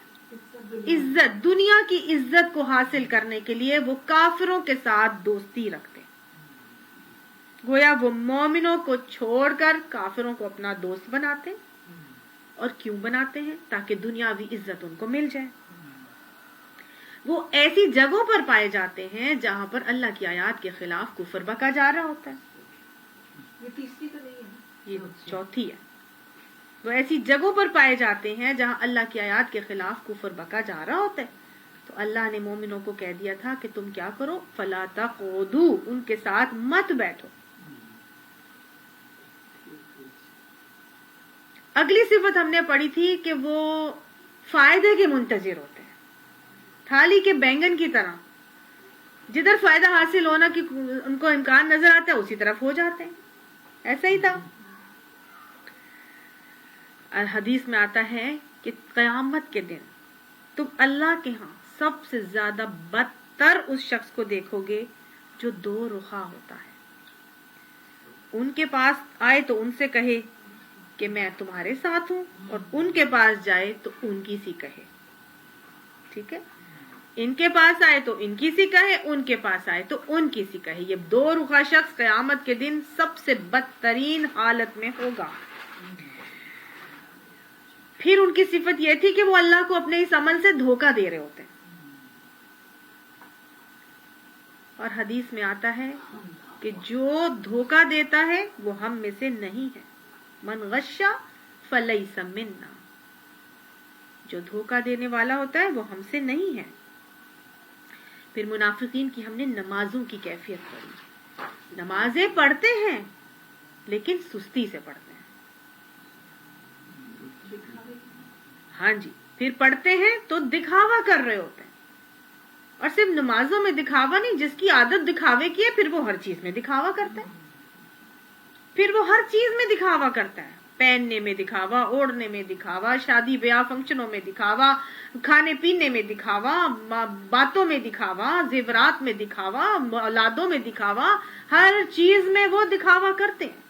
[SPEAKER 1] عزت، دنیا کی عزت کو حاصل کرنے کے لیے وہ کافروں کے ساتھ دوستی رکھتے ہیں. گویا وہ مومنوں کو چھوڑ کر کافروں کو اپنا دوست بناتے ہیں. اور کیوں بناتے ہیں؟ تاکہ دنیاوی عزت ان کو مل جائے. وہ ایسی جگہوں پر پائے جاتے ہیں جہاں پر اللہ کی آیات کے خلاف کفر بکا جا رہا ہوتا ہے.
[SPEAKER 2] یہ تیسری تو نہیں ہے،
[SPEAKER 1] یہ چوتھی ہے. وہ ایسی جگہوں پر پائے جاتے ہیں جہاں اللہ کی آیات کے خلاف کفر بکا جا رہا ہوتا ہے. تو اللہ نے مومنوں کو کہہ دیا تھا کہ تم کیا کرو؟ فلا تقعدوا، ان کے ساتھ مت بیٹھو. اگلی صفت ہم نے پڑھی تھی کہ وہ فائدے کے منتظر ہوتے ہیں. تھالی کے بینگن کی طرح جدھر فائدہ حاصل ہونا کی ان کو امکان نظر آتا ہے اسی طرف ہو جاتے ہیں. ایسا ہی تھا. حدیث میں آتا ہے کہ قیامت کے دن تم اللہ کے ہاں سب سے زیادہ بدتر اس شخص کو دیکھو گے جو دو رخا ہوتا ہے. ان کے پاس آئے تو ان سے کہے کہ میں تمہارے ساتھ ہوں، اور ان کے پاس جائے تو ان کی سی کہے. ٹھیک ہے. ان کے پاس آئے تو ان کی سی کہے، ان کے پاس آئے تو ان کی سی کہے. یہ دو رخا شخص قیامت کے دن سب سے بدترین حالت میں ہوگا. پھر ان کی صفت یہ تھی کہ وہ اللہ کو اپنے اس عمل سے دھوکہ دے رہے ہوتے ہیں. اور حدیث میں آتا ہے کہ جو دھوکہ دیتا ہے وہ ہم میں سے نہیں ہے. من غش فلیس منا. جو دھوکہ دینے والا ہوتا ہے وہ ہم سے نہیں ہے. پھر منافقین کی ہم نے نمازوں کی کیفیت پڑھی. نمازیں پڑھتے ہیں لیکن سستی سے پڑھتے ہیں. ہاں جی. پھر پڑھتے ہیں تو دکھاوا کر رہے ہوتے ہیں. اور صرف نمازوں میں دکھاوا نہیں، جس کی عادت دکھاوے کی ہے پھر وہ ہر چیز میں دکھاوا کرتا ہے. پھر وہ ہر چیز میں دکھاوا کرتا ہے. پہننے میں دکھاوا، اوڑھنے میں دکھاوا، شادی بیاہ فنکشنوں میں دکھاوا، کھانے پینے میں دکھاوا، باتوں میں دکھاوا، زیورات میں دکھاوا، اولادوں میں دکھاوا، ہر چیز میں وہ دکھاوا کرتے ہیں.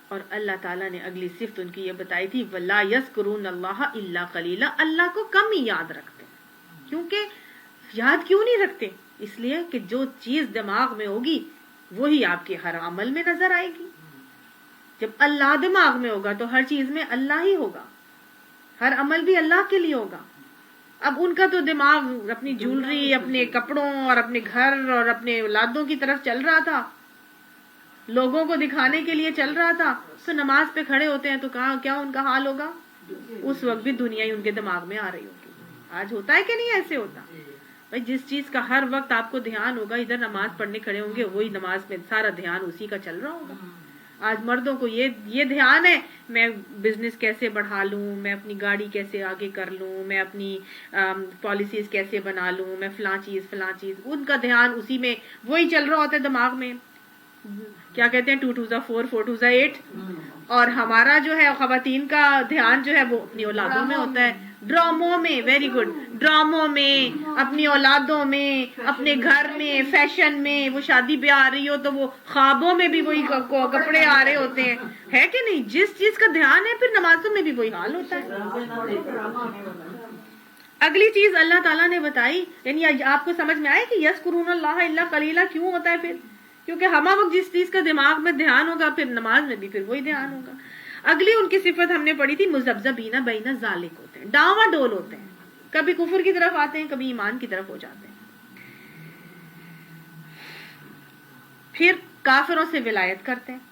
[SPEAKER 1] اور اللہ تعالیٰ نے اگلی صفت ان کی یہ بتائی تھی وَلَا يَذْكُرُونَ اللَّهَ إِلَّا قَلِيلًا. اللہ کو کم ہی یاد رکھتے ہیں. کیونکہ یاد کیوں نہیں رکھتے؟ اس لیے کہ جو چیز دماغ میں ہوگی وہی آپ کے ہر عمل میں نظر آئے گی. جب اللہ دماغ میں ہوگا تو ہر چیز میں اللہ ہی ہوگا، ہر عمل بھی اللہ کے لیے ہوگا. اب ان کا تو دماغ اپنی جولری، اپنے کپڑوں اور اپنے گھر اور اپنے اولادوں کی طرف چل رہا تھا، لوگوں کو دکھانے کے لیے چل رہا تھا. تو نماز پہ کھڑے ہوتے ہیں تو کیا ان کا حال ہوگا؟ اس وقت بھی دنیا ہی ان کے دماغ میں آ رہی ہوگی. آج ہوتا ہے کہ نہیں ایسے ہوتا؟ بھائی جس چیز کا ہر وقت آپ کو دھیان ہوگا، ادھر نماز پڑھنے کھڑے ہوں گے وہی نماز میں سارا دھیان اسی کا چل رہا ہوگا. آج مردوں کو یہ دھیان ہے میں بزنس کیسے بڑھا لوں، میں اپنی گاڑی کیسے آگے کر لوں، میں اپنی پالیسیز کیسے بنا لوں، میں فلاں چیز. ان کا دھیان اسی میں وہی چل رہا ہوتا ہے دماغ میں. کیا کہتے ہیں 2 2 4 4 2 8. اور ہمارا جو ہے خواتین کا دھیان جو ہے وہ اپنی اولادوں میں ہوتا ہے، ڈراموں میں. Very good. ڈراموں میں، اپنی اولادوں میں، اپنے گھر میں، فیشن میں. وہ شادی بیاہ آ رہی ہو تو وہ خوابوں میں بھی وہی کپڑے آ رہے ہوتے ہیں، ہے کہ نہیں؟ جس چیز کا دھیان ہے پھر نمازوں میں بھی وہی حال ہوتا ہے. اگلی چیز اللہ تعالیٰ نے بتائی، یعنی آپ کو سمجھ میں آئے کہ یذکرون اللہ الا قلیلا کیوں ہوتا ہے؟ پھر کیونکہ ہمہ وقت جس چیز کا دماغ میں دھیان ہوگا پھر نماز میں بھی پھر وہی دھیان ہوگا. اگلی ان کی صفت ہم نے پڑھی تھی مذبذبین بین ذالک ہوتے ہیں، ڈاواں ڈول ہوتے ہیں. کبھی کفر کی طرف آتے ہیں کبھی ایمان کی طرف ہو جاتے ہیں. پھر کافروں سے ولایت کرتے ہیں.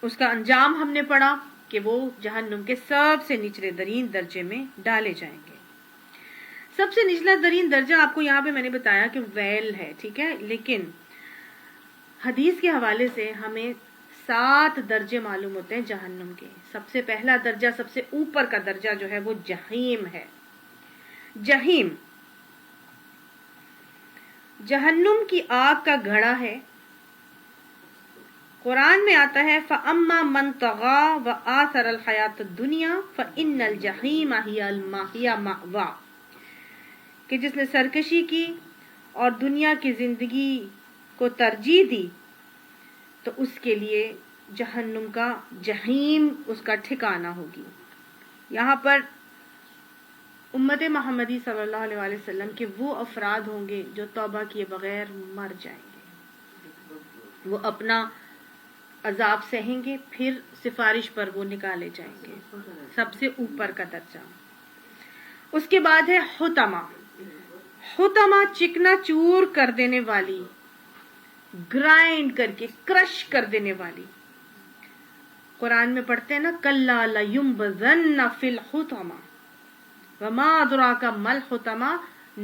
[SPEAKER 1] اس کا انجام ہم نے پڑھا کہ وہ جہنم کے سب سے نچلے ترین درجے میں ڈالے جائیں گے. سب سے نچلا ترین درجہ آپ کو یہاں پہ میں نے بتایا کہ ویل ہے، ٹھیک ہے، لیکن حدیث کے حوالے سے ہمیں 7 درجے معلوم ہوتے ہیں جہنم کے. سب سے پہلا درجہ، سب سے اوپر کا درجہ جو ہے وہ جہیم ہے. جہیم جہنم کی آگ کا گھڑا ہے. قرآن میں آتا ہے فَأَمَّا مَنْ طَغَى وَآثَرَ الْحَيَاةَ الدُّنْيَا فَإِنَّ الْجَحِيمَ هِيَ الْمَأْوَى، کہ جس نے سرکشی کی اور دنیا کی زندگی کو ترجیح دی تو اس کے لیے جہنم کا جہیم اس کا ٹھکانہ ہوگی. یہاں پر امت محمدی صلی اللہ علیہ وآلہ وسلم کے وہ افراد ہوں گے جو توبہ کیے بغیر مر جائیں گے. وہ اپنا عذاب سہیں گے، پھر سفارش پر وہ نکالے جائیں گے. سب سے اوپر کا درجہ. اس کے بعد ہے حطمہ. حطمہ چکنا چور کر دینے والی، گرائنڈ کر کے کرش کر دینے والی. قرآن میں پڑھتے ہیں نا کَلَّا لَيُنبَذَنَّ فِي الْحُطَمَةِ وَمَا أَدْرَاكَ مَا الْحُطَمَةُ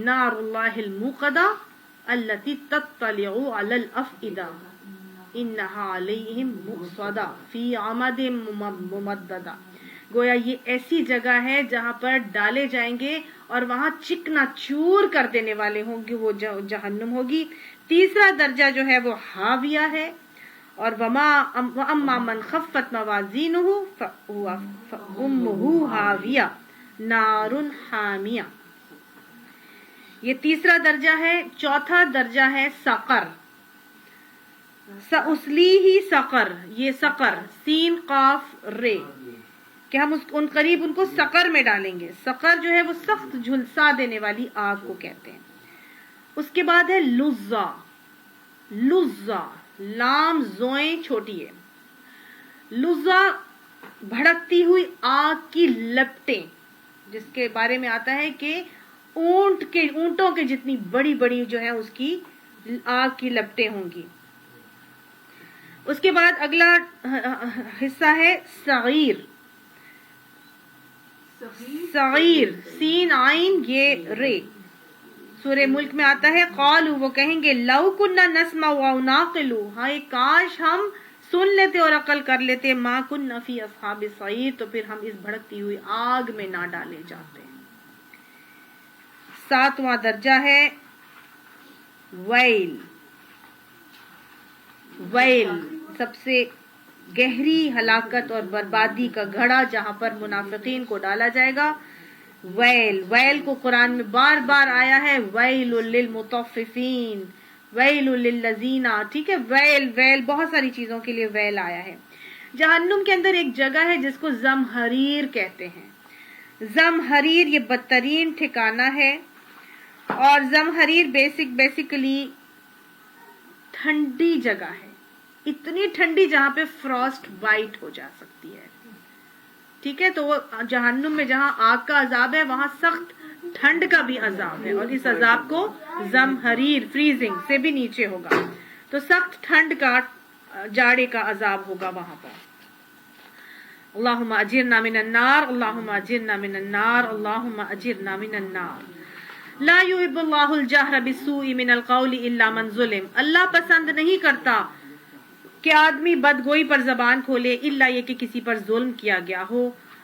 [SPEAKER 1] نَارُ اللَّهِ الْمُوقَدَةُ الَّتِي تَطَّلِعُ عَلَى الْأَفْئِدَةِ إِنَّهَا عَلَيْهِمْ مُؤْصَدَةٌ فِي عَمَدٍ مُمَدَّدَةٍ. گویا یہ ایسی جگہ ہے جہاں پر ڈالے جائیں گے اور وہاں چکنا چور کر دینے والے ہوں گے، وہ جہنم ہوگی. تیسرا درجہ جو ہے وہ حاویہ ہے. اور وَأَمَّا مَنْ خَفَّتْ مَوَازِينُهُ فَأُمُّهُ هَاوِيَةٌ نَارٌ حَامِيَةٌ. یہ تیسرا درجہ ہے. چوتھا درجہ ہے سقر. سَأُصْلِيهِ سقر. یہ سقر سین قاف رے، کہ ہم ان قریب ان کو سقر میں ڈالیں گے. سقر جو ہے وہ سخت جھلسا دینے والی آگ کو کہتے ہیں. اس کے بعد ہے لُظّا. لُظّا لام زوئیں چھوٹی ہے. لُظّا بھڑکتی ہوئی آگ کی لپٹیں، جس کے بارے میں آتا ہے کہ اونٹوں کے جتنی بڑی بڑی جو ہے اس کی آگ کی لپٹیں ہوں گی. اس کے بعد اگلا حصہ ہے صغیر. صغیر سین عین یہ رے. سورہ ملک میں آتا ہے قالوا، وہ کہیں گے لو کنا نسمع او نعقل، ہائے کاش ہم سن لیتے اور عقل کر لیتے، ما کنا فی اصحاب السعیر، تو پھر ہم اس بھڑکتی ہوئی آگ میں نہ ڈالے جاتے. 7واں درجہ ہے ویل. ویل سب سے گہری ہلاکت اور بربادی کا گھڑا جہاں پر منافقین کو ڈالا جائے گا. ویل. ویل کو قرآن میں بار بار آیا ہے ویل للمطففین، ویل للذین، ٹھیک ہے. ویل ویل بہت ساری چیزوں کے لیے ویل آیا ہے. جہنم کے اندر ایک جگہ ہے جس کو زمہریر کہتے ہیں. زمہریر یہ بدترین ٹھکانہ ہے. اور زمہریر بیسیکلی ٹھنڈی جگہ ہے. اتنی ٹھنڈی جہاں پہ فراسٹ بائٹ ہو جا سکتی ہے. ٹھیک ہے، تو وہ جہنم میں جہاں آگ کا عذاب ہے وہاں سخت ٹھنڈ کا بھی عذاب ہے، اور اس عذاب کو زمہریر فریزنگ سے بھی نیچے ہوگا. تو سخت ٹھنڈ کا جاڑے کا عذاب ہوگا وہاں پر. اللہم اجرنا من النار، اللہم اجرنا من النار، اللہم اجرنا من النار. لا يحب اللہ الجہر بالسوء من القول الا من ظلم. اللہ پسند نہیں کرتا کہ آدمی بدگوئی پر زبان کھولے الا یہ کہ کسی پر ظلم کیا گیا ہو.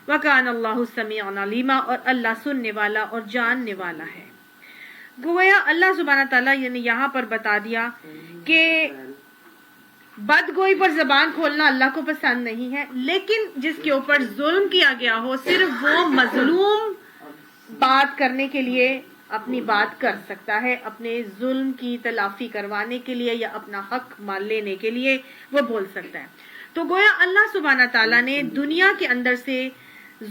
[SPEAKER 1] وَكَانَ اللَّهُ سَمِيعًا عَلِيمًا، اور اللہ سننے والا اور جاننے والا ہے. گویا اللہ سبحانہ تعالیٰ یعنی یہاں پر بتا دیا کہ بدگوئی پر زبان کھولنا اللہ کو پسند نہیں ہے، لیکن جس کے اوپر ظلم کیا گیا ہو صرف وہ مظلوم بات کرنے کے لیے اپنی بات کر سکتا ہے، اپنے ظلم کی تلافی کروانے کے لیے یا اپنا حق مان لینے کے لیے وہ بول سکتا ہے. تو گویا اللہ سبحانہ تعالیٰ نے دنیا کے اندر سے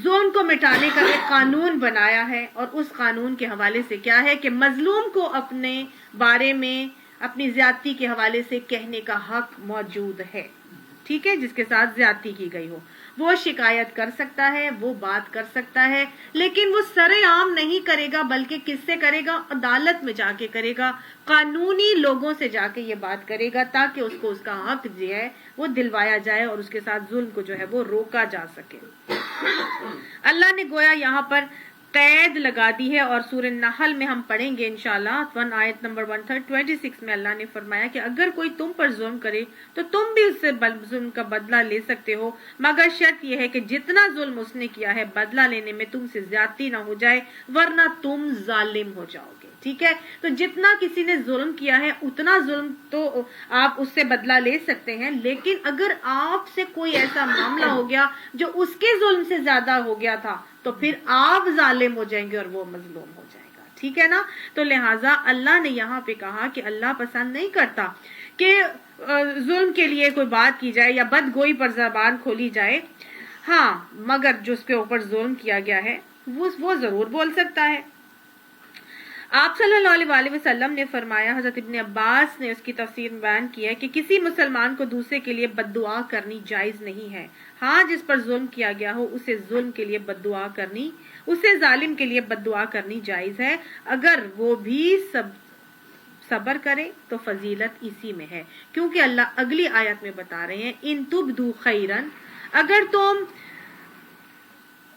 [SPEAKER 1] ظلم کو مٹانے کا ایک قانون بنایا ہے، اور اس قانون کے حوالے سے کیا ہے کہ مظلوم کو اپنے بارے میں اپنی زیادتی کے حوالے سے کہنے کا حق موجود ہے. ٹھیک ہے، جس کے ساتھ زیادتی کی گئی ہو. وہ شکایت کر سکتا ہے، وہ بات کر سکتا ہے، لیکن وہ سرے عام نہیں کرے گا، بلکہ کس سے کرے گا؟ عدالت میں جا کے کرے گا، قانونی لوگوں سے جا کے یہ بات کرے گا، تاکہ اس کو اس کا حق جو ہے وہ دلوایا جائے اور اس کے ساتھ ظلم کو جو ہے وہ روکا جا سکے۔ اللہ نے گویا یہاں پر قید لگا دی ہے، اور سورہ نحل میں ہم پڑھیں گے انشاءاللہ آیت نمبر 126 میں اللہ نے فرمایا کہ اگر کوئی تم پر ظلم کرے تو تم بھی اس سے ظلم کا بدلہ لے سکتے ہو، مگر شرط یہ ہے کہ جتنا ظلم اس نے کیا ہے بدلہ لینے میں تم سے زیادتی نہ ہو جائے، ورنہ تم ظالم ہو جاؤ گے۔ ٹھیک ہے، تو جتنا کسی نے ظلم کیا ہے اتنا ظلم تو آپ اس سے بدلہ لے سکتے ہیں، لیکن اگر آپ سے کوئی ایسا معاملہ ہو گیا جو اس کے ظلم سے زیادہ ہو گیا تھا تو پھر آپ ظالم ہو جائیں گے اور وہ مظلوم ہو جائے گا۔ ٹھیک ہے نا؟ تو لہٰذا اللہ نے یہاں پہ کہا کہ اللہ پسند نہیں کرتا کہ ظلم کے لیے کوئی بات کی جائے یا بدگوئی پر زبان کھولی جائے، ہاں مگر جو اس کے اوپر ظلم کیا گیا ہے وہ ضرور بول سکتا ہے۔ آپ صلی اللہ علیہ وآلہ وسلم نے فرمایا، حضرت ابن عباس نے اس کی تفسیر میں بیان کیا ہے کہ کسی مسلمان کو دوسرے کے لیے بد دعا کرنی جائز نہیں ہے، ہاں جس پر ظلم کیا گیا ہو اسے ظلم کے لیے بد دعا کرنی، اسے ظالم کے لیے بد دعا کرنی جائز ہے، اگر وہ بھی صبر کرے تو فضیلت اسی میں ہے، کیونکہ اللہ اگلی آیت میں بتا رہے ہیں ان تبدو خیرن،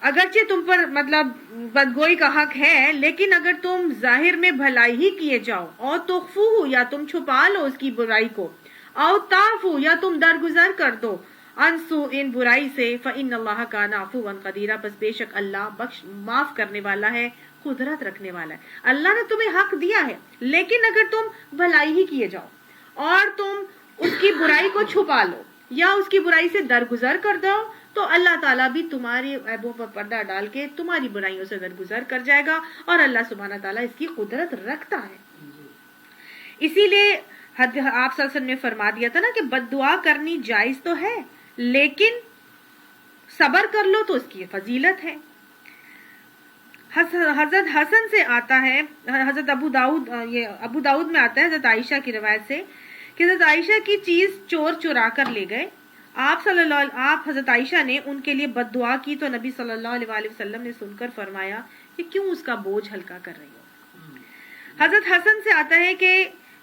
[SPEAKER 1] اگرچہ تم پر مطلب بدگوئی کا حق ہے، لیکن اگر تم ظاہر میں بھلائی ہی کیے جاؤ، اور تخفوہ یا تم چھپا لو اس کی برائی کو، او تعفو یا تم درگزر کر دو، انسو ان برائی سے، فإن اللہ کان عفوا قدیرا، بس بے شک اللہ معاف کرنے والا ہے، قدرت رکھنے والا ہے۔ اللہ نے تمہیں حق دیا ہے، لیکن اگر تم بھلائی ہی کیے جاؤ اور تم اس کی برائی کو چھپا لو یا اس کی برائی سے درگزر کر دو، تو اللہ تعالیٰ بھی تمہاری عیبوں پر پردہ ڈال کے تمہاری برائیوں سے درگزر کر جائے گا، اور اللہ سبحانہ تعالیٰ اس کی قدرت رکھتا ہے۔ اسی لیے آپ صلی اللہ علیہ وسلم نے فرما دیا تھا نا کہ بد دعا کرنی جائز تو ہے، لیکن صبر کر لو تو اس کی فضیلت ہے۔ حضرت حسن سے آتا ہے، حضرت ابو داؤد میں آتا ہے حضرت عائشہ کی روایت سے کہ حضرت عائشہ کی چیز چور چرا کر لے گئے، آپ حضرت عائشہ نے ان کے لیے بد دعا کی تو نبی صلی اللہ علیہ وآلہ وسلم نے سن کر فرمایا کہ کیوں اس کا بوجھ ہلکا کر رہی ہو۔ حضرت حسن سے آتا ہے کہ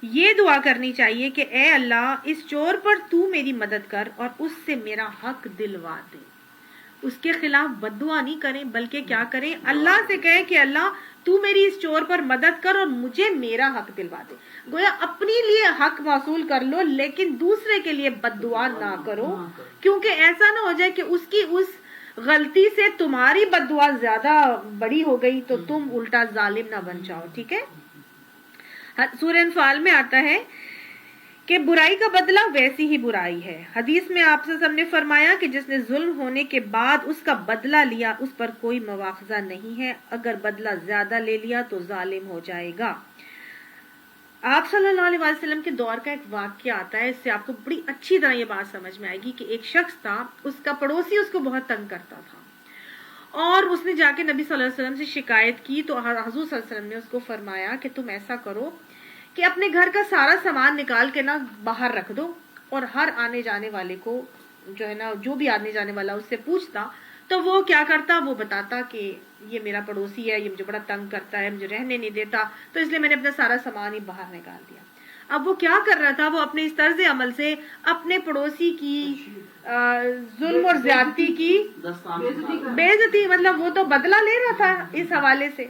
[SPEAKER 1] یہ دعا کرنی چاہیے کہ اے اللہ اس چور پر تو میری مدد کر اور اس سے میرا حق دلوا دے۔ اس کے خلاف بد دعا نہیں کریں، بلکہ کیا کریں؟ اللہ سے کہیں کہ اللہ تو میری اس چور پر مدد کر اور مجھے میرا حق دلوا دے۔ گویا اپنی لیے حق موصول کر لو، لیکن دوسرے کے لیے بد دعا نہ کرو، کیونکہ ایسا نہ ہو جائے کہ اس کی اس غلطی سے تمہاری بد دعا زیادہ بڑی ہو گئی تو تم الٹا ظالم نہ بن جاؤ۔ ٹھیک ہے؟ سورہ انفال میں آتا ہے کہ برائی کا بدلہ ویسی ہی برائی ہے۔ حدیث میں آپ سے ہم نے فرمایا کہ جس نے ظلم ہونے کے بعد اس کا بدلہ لیا اس پر کوئی مواخذہ نہیں ہے، اگر بدلہ زیادہ لے لیا تو ظالم ہو جائے گا۔ آپ صلی اللہ علیہ وسلم کے دور کا ایک واقعہ آتا ہے، اس سے آپ کو بڑی اچھی طرح یہ بات سمجھ میں آئے گی کہ ایک شخص تھا، اس کا پڑوسی اس کو بہت تنگ کرتا تھا، اور اس نے جا کے نبی صلی اللہ علیہ وسلم سے شکایت کی تو حضور صلی اللہ علیہ وسلم نے اس کو فرمایا کہ تم ایسا کرو کہ اپنے گھر کا سارا سامان نکال کے نا باہر رکھ دو، اور ہر آنے جانے والے کو جو ہے نا، جو بھی آنے جانے والا اس سے پوچھتا تو وہ کیا کرتا، وہ بتاتا کہ یہ میرا پڑوسی ہے، یہ مجھے بڑا تنگ کرتا ہے، مجھے رہنے نہیں دیتا، تو اس لیے میں نے اپنا سارا سامان ہی باہر نکال دیا۔ اب وہ کیا کر رہا تھا؟ وہ اپنے اس طرز عمل سے اپنے پڑوسی کی ظلم اور زیادتی کی بے عزتی، مطلب وہ تو بدلہ لے رہا تھا اس حوالے سے۔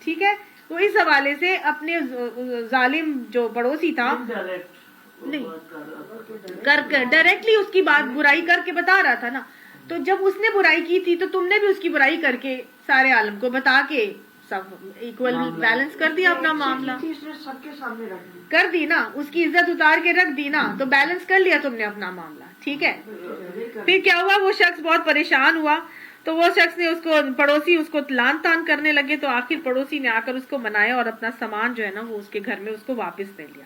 [SPEAKER 1] ٹھیک ہے؟ وہ اس حوالے سے اپنے ظالم جو پڑوسی تھا نہیں ڈائریکٹلی اس کی بات برائی کر کے بتا رہا تھا نا، تو جب اس نے برائی کی تھی تو تم نے بھی اس کی برائی کر کے سارے عالم کو بتا کے سب ایکول بیلنس کر دیا اپنا معاملہ،
[SPEAKER 2] سب کے سامنے رکھ دی،
[SPEAKER 1] کر دی نا، اس کی عزت اتار کے رکھ دی نا، تو بیلنس کر لیا تم نے اپنا معاملہ۔ ٹھیک ہے؟ پھر کیا ہوا؟ وہ شخص بہت پریشان ہوا، تو وہ شخص نے اس کو پڑوسی اس کو لان تان کرنے لگے، تو آخر پڑوسی نے آ کر اس کو منایا اور اپنا سامان جو ہے نا وہ اس کے گھر میں اس کو واپس دے لیا۔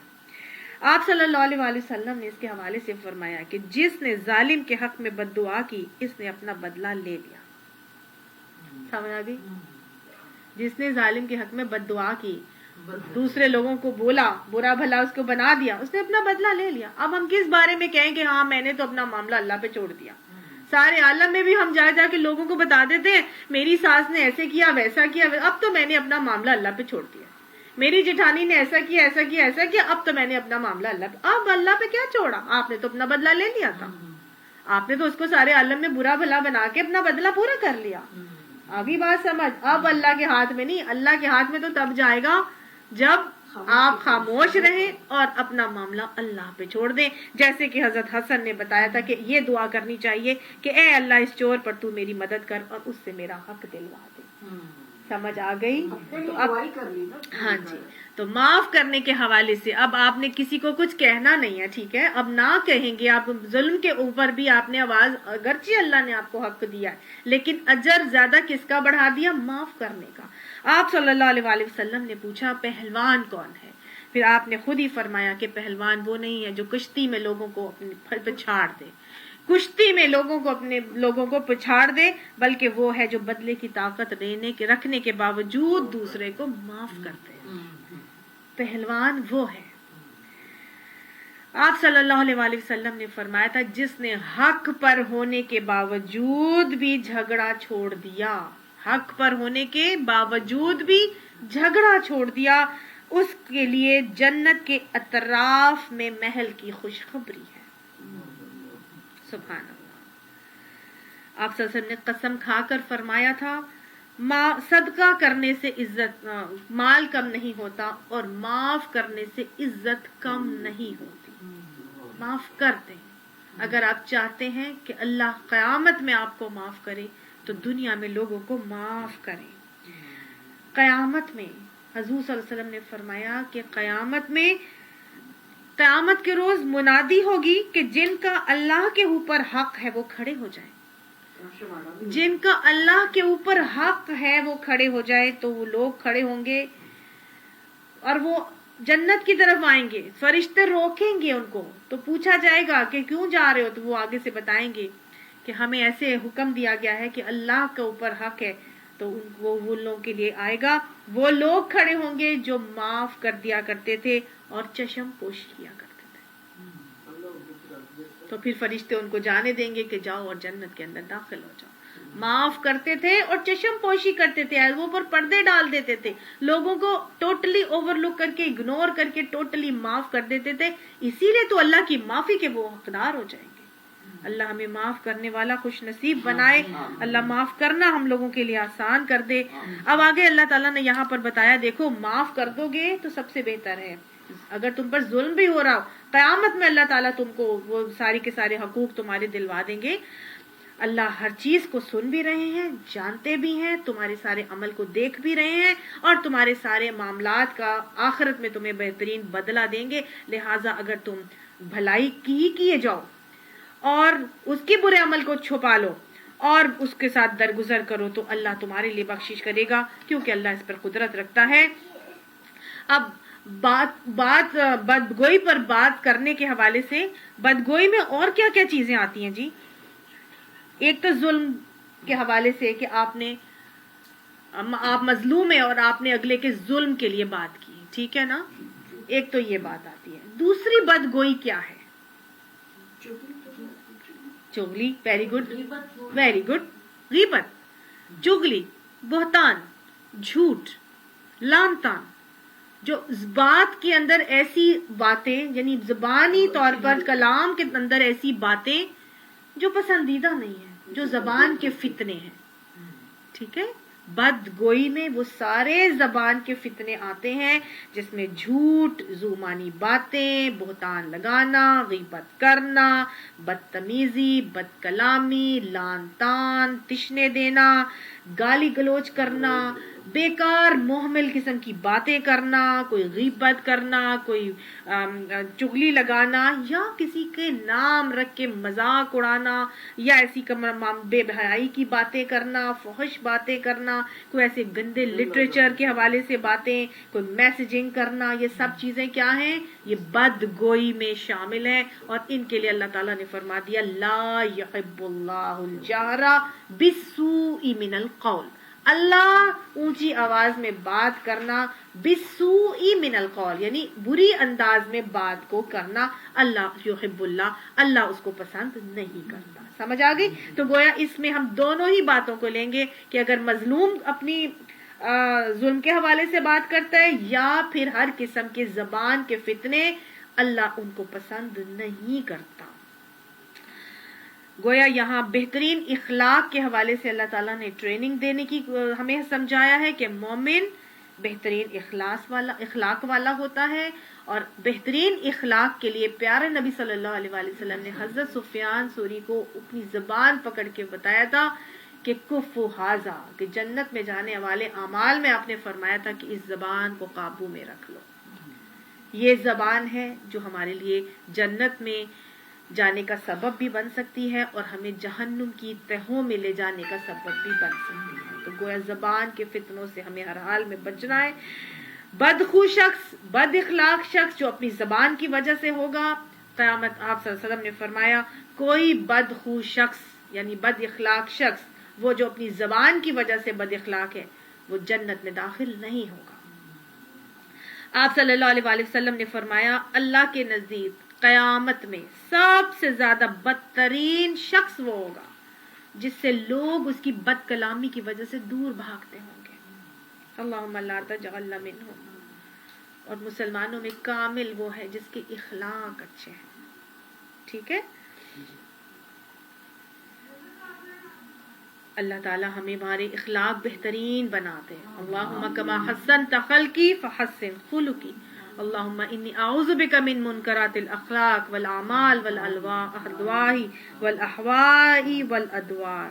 [SPEAKER 1] آپ صلی اللہ علیہ وآلہ وسلم نے اس کے حوالے سے فرمایا کہ جس نے ظالم کے حق میں بد دعا کی اس نے اپنا بدلہ لے لیا۔ سمجھ آ گئی؟ جس نے ظالم کے حق میں بد دعا کی، دوسرے لوگوں کو بولا، برا بھلا اس کو بنا دیا، اس نے اپنا بدلہ لے لیا۔ اب ہم کس بارے میں کہیں کہ ہاں میں نے تو اپنا معاملہ اللہ پہ چھوڑ دیا، سارے عالم میں بھی ہم جا جا کے لوگوں کو بتا دیتے ہیں میری ساس نے ایسے کیا ویسا کیا، اب تو میں نے اپنا معاملہ اللہ پہ چھوڑ دیا، میری جٹھانی نے ایسا کیا ایسا کیا ایسا کیا، اب تو میں نے اپنا معاملہ اللہ پہ، اب اللہ پہ کیا چھوڑا؟ آپ نے تو اپنا بدلہ لے لیا تھا، آپ نے تو اس کو سارے عالم میں برا بھلا بنا کے اپنا بدلہ پورا کر لیا۔ ابھی بات سمجھ، اب اللہ کے ہاتھ میں نہیں، اللہ کے ہاتھ میں تو تب جائے گا جب آپ خاموش رہیں اور اپنا معاملہ اللہ پہ چھوڑ دیں، جیسے کہ حضرت حسن نے بتایا تھا کہ یہ دعا کرنی چاہیے کہ اے اللہ اس چور پر تو میری مدد کر اور اس سے میرا حق دلوا دے۔ سمجھ آ گئی؟ تو اب ہاں جی، تو معاف کرنے کے حوالے سے اب آپ نے کسی کو کچھ کہنا نہیں ہے، ٹھیک ہے، اب نہ کہیں گے آپ، ظلم کے اوپر بھی آپ نے آواز، اگرچہ اللہ نے آپ کو حق دیا ہے لیکن اجر زیادہ کس کا بڑھا دیا؟ معاف کرنے کا۔ آپ صلی اللہ علیہ وآلہ وسلم نے پوچھا پہلوان کون ہے؟ پھر آپ نے خود ہی فرمایا کہ پہلوان وہ نہیں ہے جو کشتی میں لوگوں کو اپنے پھل پچھاڑ دے، کشتی میں لوگوں کو پچھاڑ دے، بلکہ وہ ہے جو بدلے کی طاقت رکھنے کے باوجود دوسرے کو معاف کرتے ہیں۔ پہلوان وہ ہے۔ آپ صلی اللہ علیہ وآلہ وسلم نے فرمایا تھا جس نے حق پر ہونے کے باوجود بھی جھگڑا چھوڑ دیا، حق پر ہونے کے باوجود بھی جھگڑا چھوڑ دیا، اس کے لیے جنت کے اطراف میں محل کی خوشخبری ہے۔ سبحان اللہ۔ آپ صلی اللہ علیہ وسلم نے قسم کھا کر فرمایا تھا صدقہ کرنے سے عزت، مال کم نہیں ہوتا اور معاف کرنے سے عزت کم نہیں ہوتی۔ معاف کر دیں۔ اگر آپ چاہتے ہیں کہ اللہ قیامت میں آپ کو معاف کرے تو دنیا میں لوگوں کو معاف کریں۔ قیامت میں حضور صلی اللہ علیہ وسلم نے فرمایا کہ قیامت کے روز منادی ہوگی کہ جن کا اللہ کے اوپر حق ہے وہ کھڑے ہو جائیں، جن کا اللہ کے اوپر حق ہے وہ کھڑے ہو جائے، تو وہ لوگ کھڑے ہوں گے اور وہ جنت کی طرف آئیں گے، فرشتے روکیں گے ان کو، تو پوچھا جائے گا کہ کیوں جا رہے ہو، تو وہ آگے سے بتائیں گے کہ ہمیں ایسے حکم دیا گیا ہے کہ اللہ کے اوپر حق ہے، تو ان کو وہ لوگوں کے لیے آئے گا، وہ لوگ کھڑے ہوں گے جو معاف کر دیا کرتے تھے اور چشم پوشی کیا کرتے تھے، تو پھر فرشتے ان کو جانے دیں گے کہ جاؤ اور جنت کے اندر داخل ہو جاؤ۔ معاف کرتے تھے اور چشم پوشی کرتے تھے، وہ پر پردے ڈال دیتے تھے، لوگوں کو ٹوٹلی اوور لک کر کے، اگنور کر کے ٹوٹلی معاف کر دیتے تھے، اسی لیے تو اللہ کی معافی کے وہ حقدار ہو جائیں گے۔ اللہ ہمیں معاف کرنے والا خوش نصیب بنائے، اللہ معاف کرنا ہم لوگوں کے لیے آسان کر دے۔ اب آگے اللہ تعالیٰ نے یہاں پر بتایا دیکھو معاف کر دو گے تو سب سے بہتر ہے، اگر تم پر ظلم بھی ہو رہا ہو قیامت میں اللہ تعالیٰ تم کو وہ ساری کے سارے حقوق تمہارے دلوا دیں گے۔ اللہ ہر چیز کو سن بھی رہے ہیں، جانتے بھی ہیں، تمہارے سارے عمل کو دیکھ بھی رہے ہیں اور تمہارے سارے معاملات کا آخرت میں تمہیں بہترین بدلہ دیں گے، لہٰذا اگر تم بھلائی کی کیے جاؤ اور اس کے برے عمل کو چھپا لو اور اس کے ساتھ درگزر کرو تو اللہ تمہارے لیے بخشش کرے گا، کیونکہ اللہ اس پر قدرت رکھتا ہے۔ اب بات بدگوئی پر بات کرنے کے حوالے سے، بدگوئی میں اور کیا کیا چیزیں آتی ہیں جی؟ ایک تو ظلم کے حوالے سے کہ آپ مظلوم ہیں اور آپ نے اگلے کے ظلم کے لیے بات کی، ٹھیک ہے نا، ایک تو یہ بات آتی ہے۔ دوسری بدگوئی کیا ہے؟ چغلی، ویری گڈ، ویری گڈ، غیبت، چغلی، بہتان، جھوٹ، لعن طعن، جو بات کے اندر ایسی باتیں، یعنی زبانی طور پر کلام کے اندر ایسی باتیں جو پسندیدہ نہیں ہیں، جو زبان کے فتنے ہیں، ٹھیک ہے۔ بدگوئی میں وہ سارے زبان کے فتنے آتے ہیں جس میں جھوٹ، زومانی باتیں، بہتان لگانا، غیبت کرنا، بدتمیزی، بد کلامی، لعن طعن، تشنے دینا، گالی گلوچ کرنا، بیکار محمل قسم کی باتیں کرنا، کوئی غیبت کرنا، کوئی چغلی لگانا، یا کسی کے نام رکھ کے مذاق اڑانا، یا ایسی بے حیائی کی باتیں کرنا، فحش باتیں کرنا، کوئی ایسے گندے لٹریچر کے حوالے سے باتیں، کوئی میسجنگ کرنا، یہ سب چیزیں کیا ہیں؟ یہ بدگوئی میں شامل ہیں، اور ان کے لیے اللہ تعالیٰ نے فرما دیا لا یحب اللہ الجہر بالسوء من القول، اللہ اونچی آواز میں بات کرنا، بالسوء من القول یعنی بری انداز میں بات کو کرنا، اللہ یحب اللہ، اللہ اس کو پسند نہیں کرتا۔ سمجھ آ گئی؟ تو گویا اس میں ہم دونوں ہی باتوں کو لیں گے کہ اگر مظلوم اپنی ظلم کے حوالے سے بات کرتا ہے یا پھر ہر قسم کے زبان کے فتنے، اللہ ان کو پسند نہیں کرتا۔ گویا یہاں بہترین اخلاق کے حوالے سے اللہ تعالیٰ نے ٹریننگ دینے کی ہمیں سمجھایا ہے کہ مومن بہترین اخلاق والا ہوتا ہے، اور بہترین اخلاق کے لیے پیارے نبی صلی اللہ علیہ وآلہ وسلم نے حضرت سفیان ثوری کو اپنی زبان پکڑ کے بتایا تھا کہ کف ھذا، کہ جنت میں جانے والے اعمال میں آپ نے فرمایا تھا کہ اس زبان کو قابو میں رکھ لو۔ یہ زبان ہے جو ہمارے لیے جنت میں جانے کا سبب بھی بن سکتی ہے اور ہمیں جہنم کی تہوں میں لے جانے کا سبب بھی بن سکتی ہے۔ تو گویا زبان کے فتنوں سے ہمیں ہر حال میں بچنا ہے۔ بدخو شخص، بد اخلاق شخص جو اپنی زبان کی وجہ سے ہوگا، قیامت آپ صلی اللہ علیہ وسلم نے فرمایا کوئی بدخو شخص یعنی بد اخلاق شخص، وہ جو اپنی زبان کی وجہ سے بد اخلاق ہے، وہ جنت میں داخل نہیں ہوگا۔ آپ صلی اللہ علیہ وآلہ وسلم نے فرمایا اللہ کے نزدیک قیامت میں سب سے زیادہ بدترین شخص وہ ہوگا جس سے لوگ اس کی بد کلامی کی وجہ سے دور بھاگتے ہوں گے۔ اللہم لا تجعلنا منہم۔ اور مسلمانوں میں کامل وہ ہے جس کے اخلاق اچھے ہیں، ٹھیک ہے؟ اللہ تعالیٰ ہمیں ہمارے اخلاق بہترین بناتے ہیں۔ اللہم کما حسنت خلقی فحسن خلقی، اللہم انی اعوذ بک من منکرات الاخلاق والاعمال والاہواء والادواء۔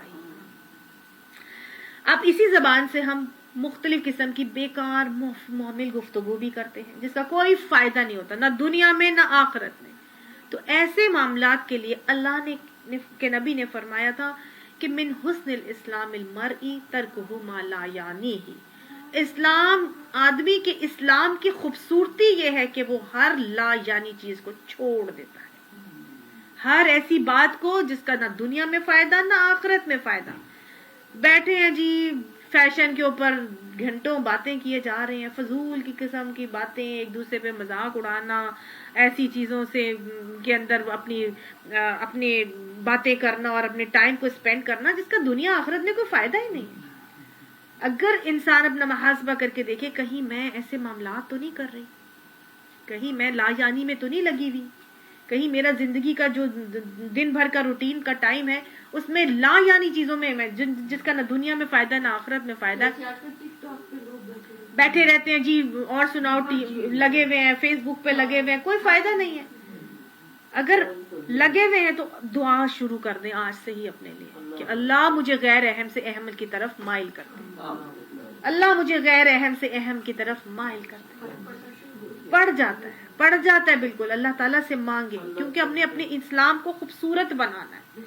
[SPEAKER 1] اب اسی زبان سے ہم مختلف قسم کی بیکار محمل گفتگو بھی کرتے ہیں جس کا کوئی فائدہ نہیں ہوتا، نہ دنیا میں نہ آخرت میں۔ تو ایسے معاملات کے لیے اللہ کے نبی نے فرمایا تھا کہ من حسن الاسلام المرئی ترکہ ما لا یعنیہ، اسلام آدمی کے اسلام کی خوبصورتی یہ ہے کہ وہ ہر لا یعنی چیز کو چھوڑ دیتا ہے، ہر ایسی بات کو جس کا نہ دنیا میں فائدہ نہ آخرت میں فائدہ۔ بیٹھے ہیں جی فیشن کے اوپر گھنٹوں باتیں کیے جا رہے ہیں، فضول کی قسم کی باتیں، ایک دوسرے پہ مذاق اڑانا، ایسی چیزوں سے کے اندر اپنی باتیں کرنا اور اپنے ٹائم کو اسپینڈ کرنا جس کا دنیا آخرت میں کوئی فائدہ ہی نہیں ہے۔ اگر انسان اپنا محاسبہ کر کے دیکھے کہیں میں ایسے معاملات تو نہیں کر رہی، کہیں میں لا یعنی میں تو نہیں لگی ہوئی، کہیں میرا زندگی کا جو دن بھر کا روٹین کا ٹائم ہے اس میں لا یعنی چیزوں میں جس کا نہ دنیا میں فائدہ نہ آخرت میں فائدہ، بیٹھے رہتے ہیں جی اور سناؤ لگے ہوئے ہیں فیس بک پہ لگے ہوئے ہیں، کوئی فائدہ نہیں ہے۔ اگر لگے ہوئے ہیں تو دعا شروع کر دیں آج سے ہی اپنے لیے کہ اللہ مجھے غیر اہم سے اہم کی طرف مائل کر دیں، اللہ مجھے غیر اہم سے اہم کی طرف مائل کر دیں۔ پڑ جاتا ہے بالکل، اللہ تعالیٰ سے مانگے کیونکہ ہم نے اپنے اسلام کو خوبصورت بنانا ہے۔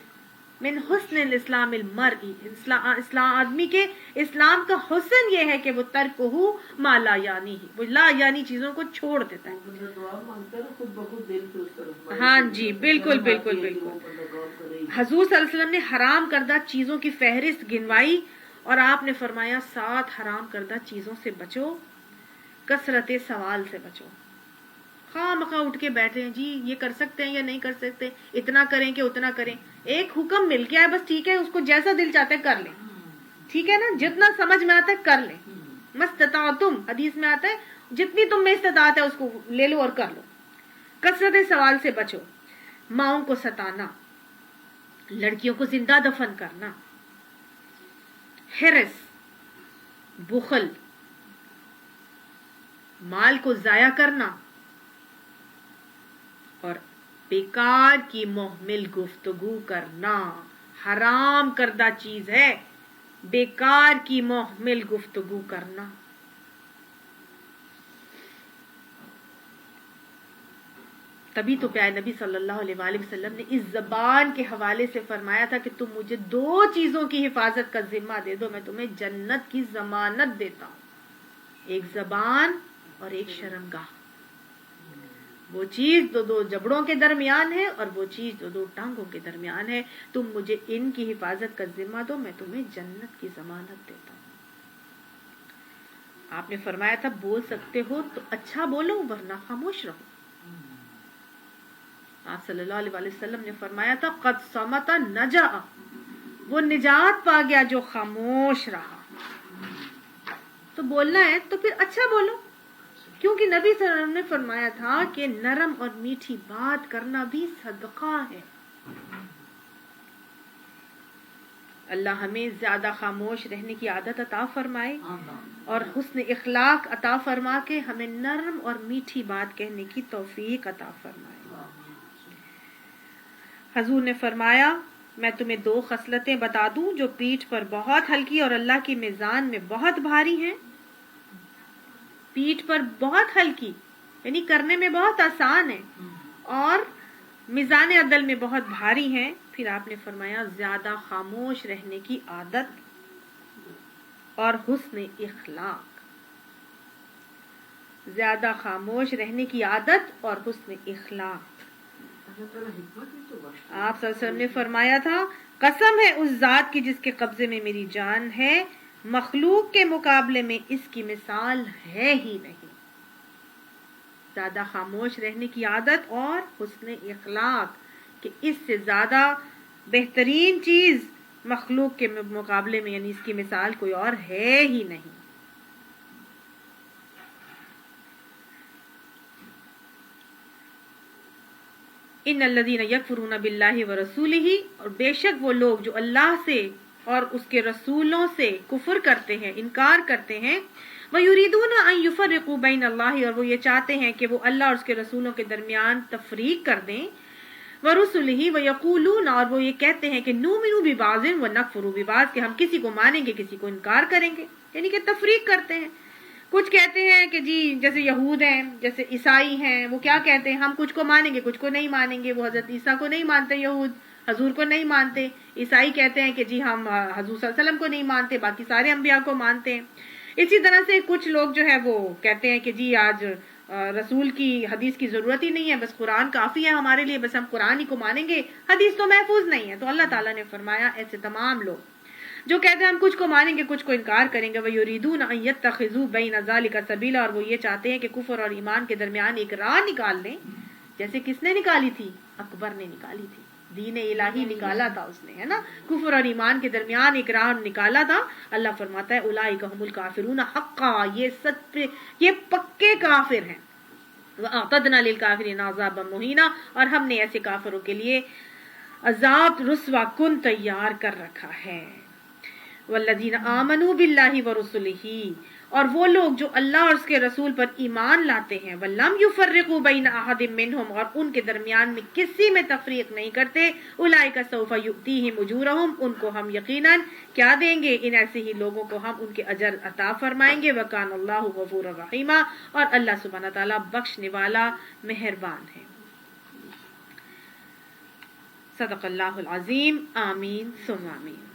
[SPEAKER 1] من حسن الاسلام المرئی، اسلام آدمی کے اسلام کا حسن یہ ہے کہ وہ ترکہ ما لا یعنی، وہ لا یعنی چیزوں کو چھوڑ دیتا ہے۔ ہاں جی بالکل بالکل بالکل۔ حضور صلی اللہ علیہ وسلم نے حرام کردہ چیزوں کی فہرست گنوائی اور آپ نے فرمایا 7 حرام کردہ چیزوں سے بچو، کثرت سوال سے بچو۔ خواہ مخواہ اٹھ کے بیٹھے ہیں جی یہ کر سکتے ہیں یا نہیں کر سکتے، اتنا کریں کہ اتنا کریں، ایک حکم مل گیا ہے بس ٹھیک ہے، اس کو جیسا دل چاہتا ہے کر لیں، ٹھیک ہے نا، جتنا سمجھ میں آتا ہے کر لیں، مستطاعتم حدیث میں آتا ہے جتنی تم میں استطاعت ہے اس کو لے لو اور کر لو۔ کثرت سوال سے بچو، ماؤں کو ستانا، لڑکیوں کو زندہ دفن کرنا، حرص، بخل، مال کو ضائع کرنا اور بیکار کی محمل گفتگو کرنا حرام کردہ چیز ہے، بیکار کی محمل گفتگو کرنا۔ تبھی تو پیارے نبی صلی اللہ علیہ وآلہ وسلم نے اس زبان کے حوالے سے فرمایا تھا کہ تم مجھے 2 چیزوں کی حفاظت کا ذمہ دے دو، میں تمہیں جنت کی ضمانت دیتا ہوں، ایک زبان اور ایک شرمگاہ۔ وہ چیز 2 جبڑوں کے درمیان ہے اور وہ چیز 2 ٹانگوں کے درمیان ہے، تم مجھے ان کی حفاظت کا ذمہ دو، میں تمہیں جنت کی ضمانت دیتا ہوں۔ آپ نے فرمایا تھا بول سکتے ہو تو اچھا بولو ورنہ خاموش رہو۔ آپ صلی اللہ علیہ وسلم نے فرمایا تھا قد صمت نجا، وہ نجات پا گیا جو خاموش رہا۔ تو بولنا ہے تو پھر اچھا بولو، کیونکہ نبی صلی اللہ علیہ وسلم نے فرمایا تھا کہ نرم اور میٹھی بات کرنا بھی صدقہ ہے۔ اللہ ہمیں زیادہ خاموش رہنے کی عادت عطا فرمائے اور حسن اخلاق عطا فرما کے ہمیں نرم اور میٹھی بات کہنے کی توفیق عطا فرمائے۔ حضور نے فرمایا میں تمہیں 2 خصلتیں بتا دوں جو پیٹھ پر بہت ہلکی اور اللہ کی میزان میں بہت بھاری ہیں۔ پیٹھ پر بہت ہلکی یعنی کرنے میں بہت آسان ہے اور میزان عدل میں بہت بھاری ہیں۔ پھر آپ نے فرمایا زیادہ خاموش رہنے کی عادت اور حسن اخلاق۔ زیادہ خاموش رہنے کی عادت اور حسن اخلاق۔ آپ صلی اللہ علیہ وسلم نے فرمایا تھا قسم ہے اس ذات کی جس کے قبضے میں میری جان ہے، مخلوق کے مقابلے میں اس کی مثال ہے ہی نہیں۔ زیادہ خاموش رہنے کی عادت اور حسن اخلاق کہ اس سے زیادہ بہترین چیز مخلوق کے مقابلے میں یعنی اس کی مثال کوئی اور ہے ہی نہیں۔ ان الذین یکفرون باللہ ورسولہ، اور بے شک وہ لوگ جو اللہ سے اور اس کے رسولوں سے کفر کرتے ہیں، انکار کرتے ہیں، وَيُرِيدُونَ أَن يُفَرِّقُوا بَيْنَ اللَّهِ، اور وہ یہ چاہتے ہیں کہ وہ اللہ اور اس کے رسولوں کے درمیان تفریق کر دیں، وَرُسُلِهِ وَيَقُولُونَ، اور وہ یہ کہتے ہیں کہ نُؤْمِنُ بِبَعْضٍ وَنَكْفُرُ بِبَعْضٍ، کہ ہم کسی کو مانیں گے کسی کو انکار کریں گے، یعنی کہ تفریق کرتے ہیں۔ کچھ کہتے ہیں کہ جی جیسے یہود ہیں، جیسے عیسائی ہیں، وہ کیا کہتے ہیں ہم کچھ کو مانیں گے کچھ کو نہیں مانیں گے۔ وہ حضرت عیسیٰ کو نہیں مانتے، یہود حضور کو نہیں مانتے، عیسائی کہتے ہیں کہ جی ہم حضور صلی اللہ علیہ وسلم کو نہیں مانتے، باقی سارے انبیاء کو مانتے ہیں۔ اسی طرح سے کچھ لوگ جو ہے وہ کہتے ہیں کہ جی آج رسول کی حدیث کی ضرورت ہی نہیں ہے، بس قرآن کافی ہے ہمارے لیے، بس ہم قرآن ہی کو مانیں گے، حدیث تو محفوظ نہیں ہے۔ تو اللہ تعالیٰ نے فرمایا ایسے تمام لوگ جو کہتے ہیں ہم کچھ کو مانیں گے کچھ کو انکار کریں گے، وَيُرِيدُونَ أَن يَتَّخِذُوا بَيْنَ ذَلِكَ سَبِيلًا، اور وہ یہ چاہتے ہیں کہ کفر اور ایمان کے درمیان ایک راہ نکال دیں، جیسے کس نے نکالی تھی؟ اکبر نے نکالی تھی، دین الہی نکالا تھا اس نے، ہے نا، کفر اور ایمان کے درمیان ایک راہ نکالا تھا۔ اللہ فرماتا ہے اولئک هم الکافرون حقا، یہ پکے کافر ہیں، وَأَعْتَدْنَا لِلْكَافِرِينَ عَذَابًا مُهِينًا، اور ہم نے ایسے کافروں کے لیے عذاب رسوا کن تیار کر رکھا ہے۔ والذین آمنوا باللہ ورسلہ، اور وہ لوگ جو اللہ اور اس کے رسول پر ایمان لاتے ہیں، ولم یفرقوا بین احد منہم، اور ان کے درمیان میں کسی میں تفریق نہیں کرتے، اولئک سوف یؤتیہم اجورہم، ان کو ہم یقیناً کیا دیں گے، ان ایسے ہی لوگوں کو ہم ان کے اجر عطا فرمائیں گے، وکان اللہ غفورا رحیما، اور اللہ سبحانہ تعالیٰ بخشنے والا مہربان ہے۔ صدق اللہ العظیم، آمین ثم آمین۔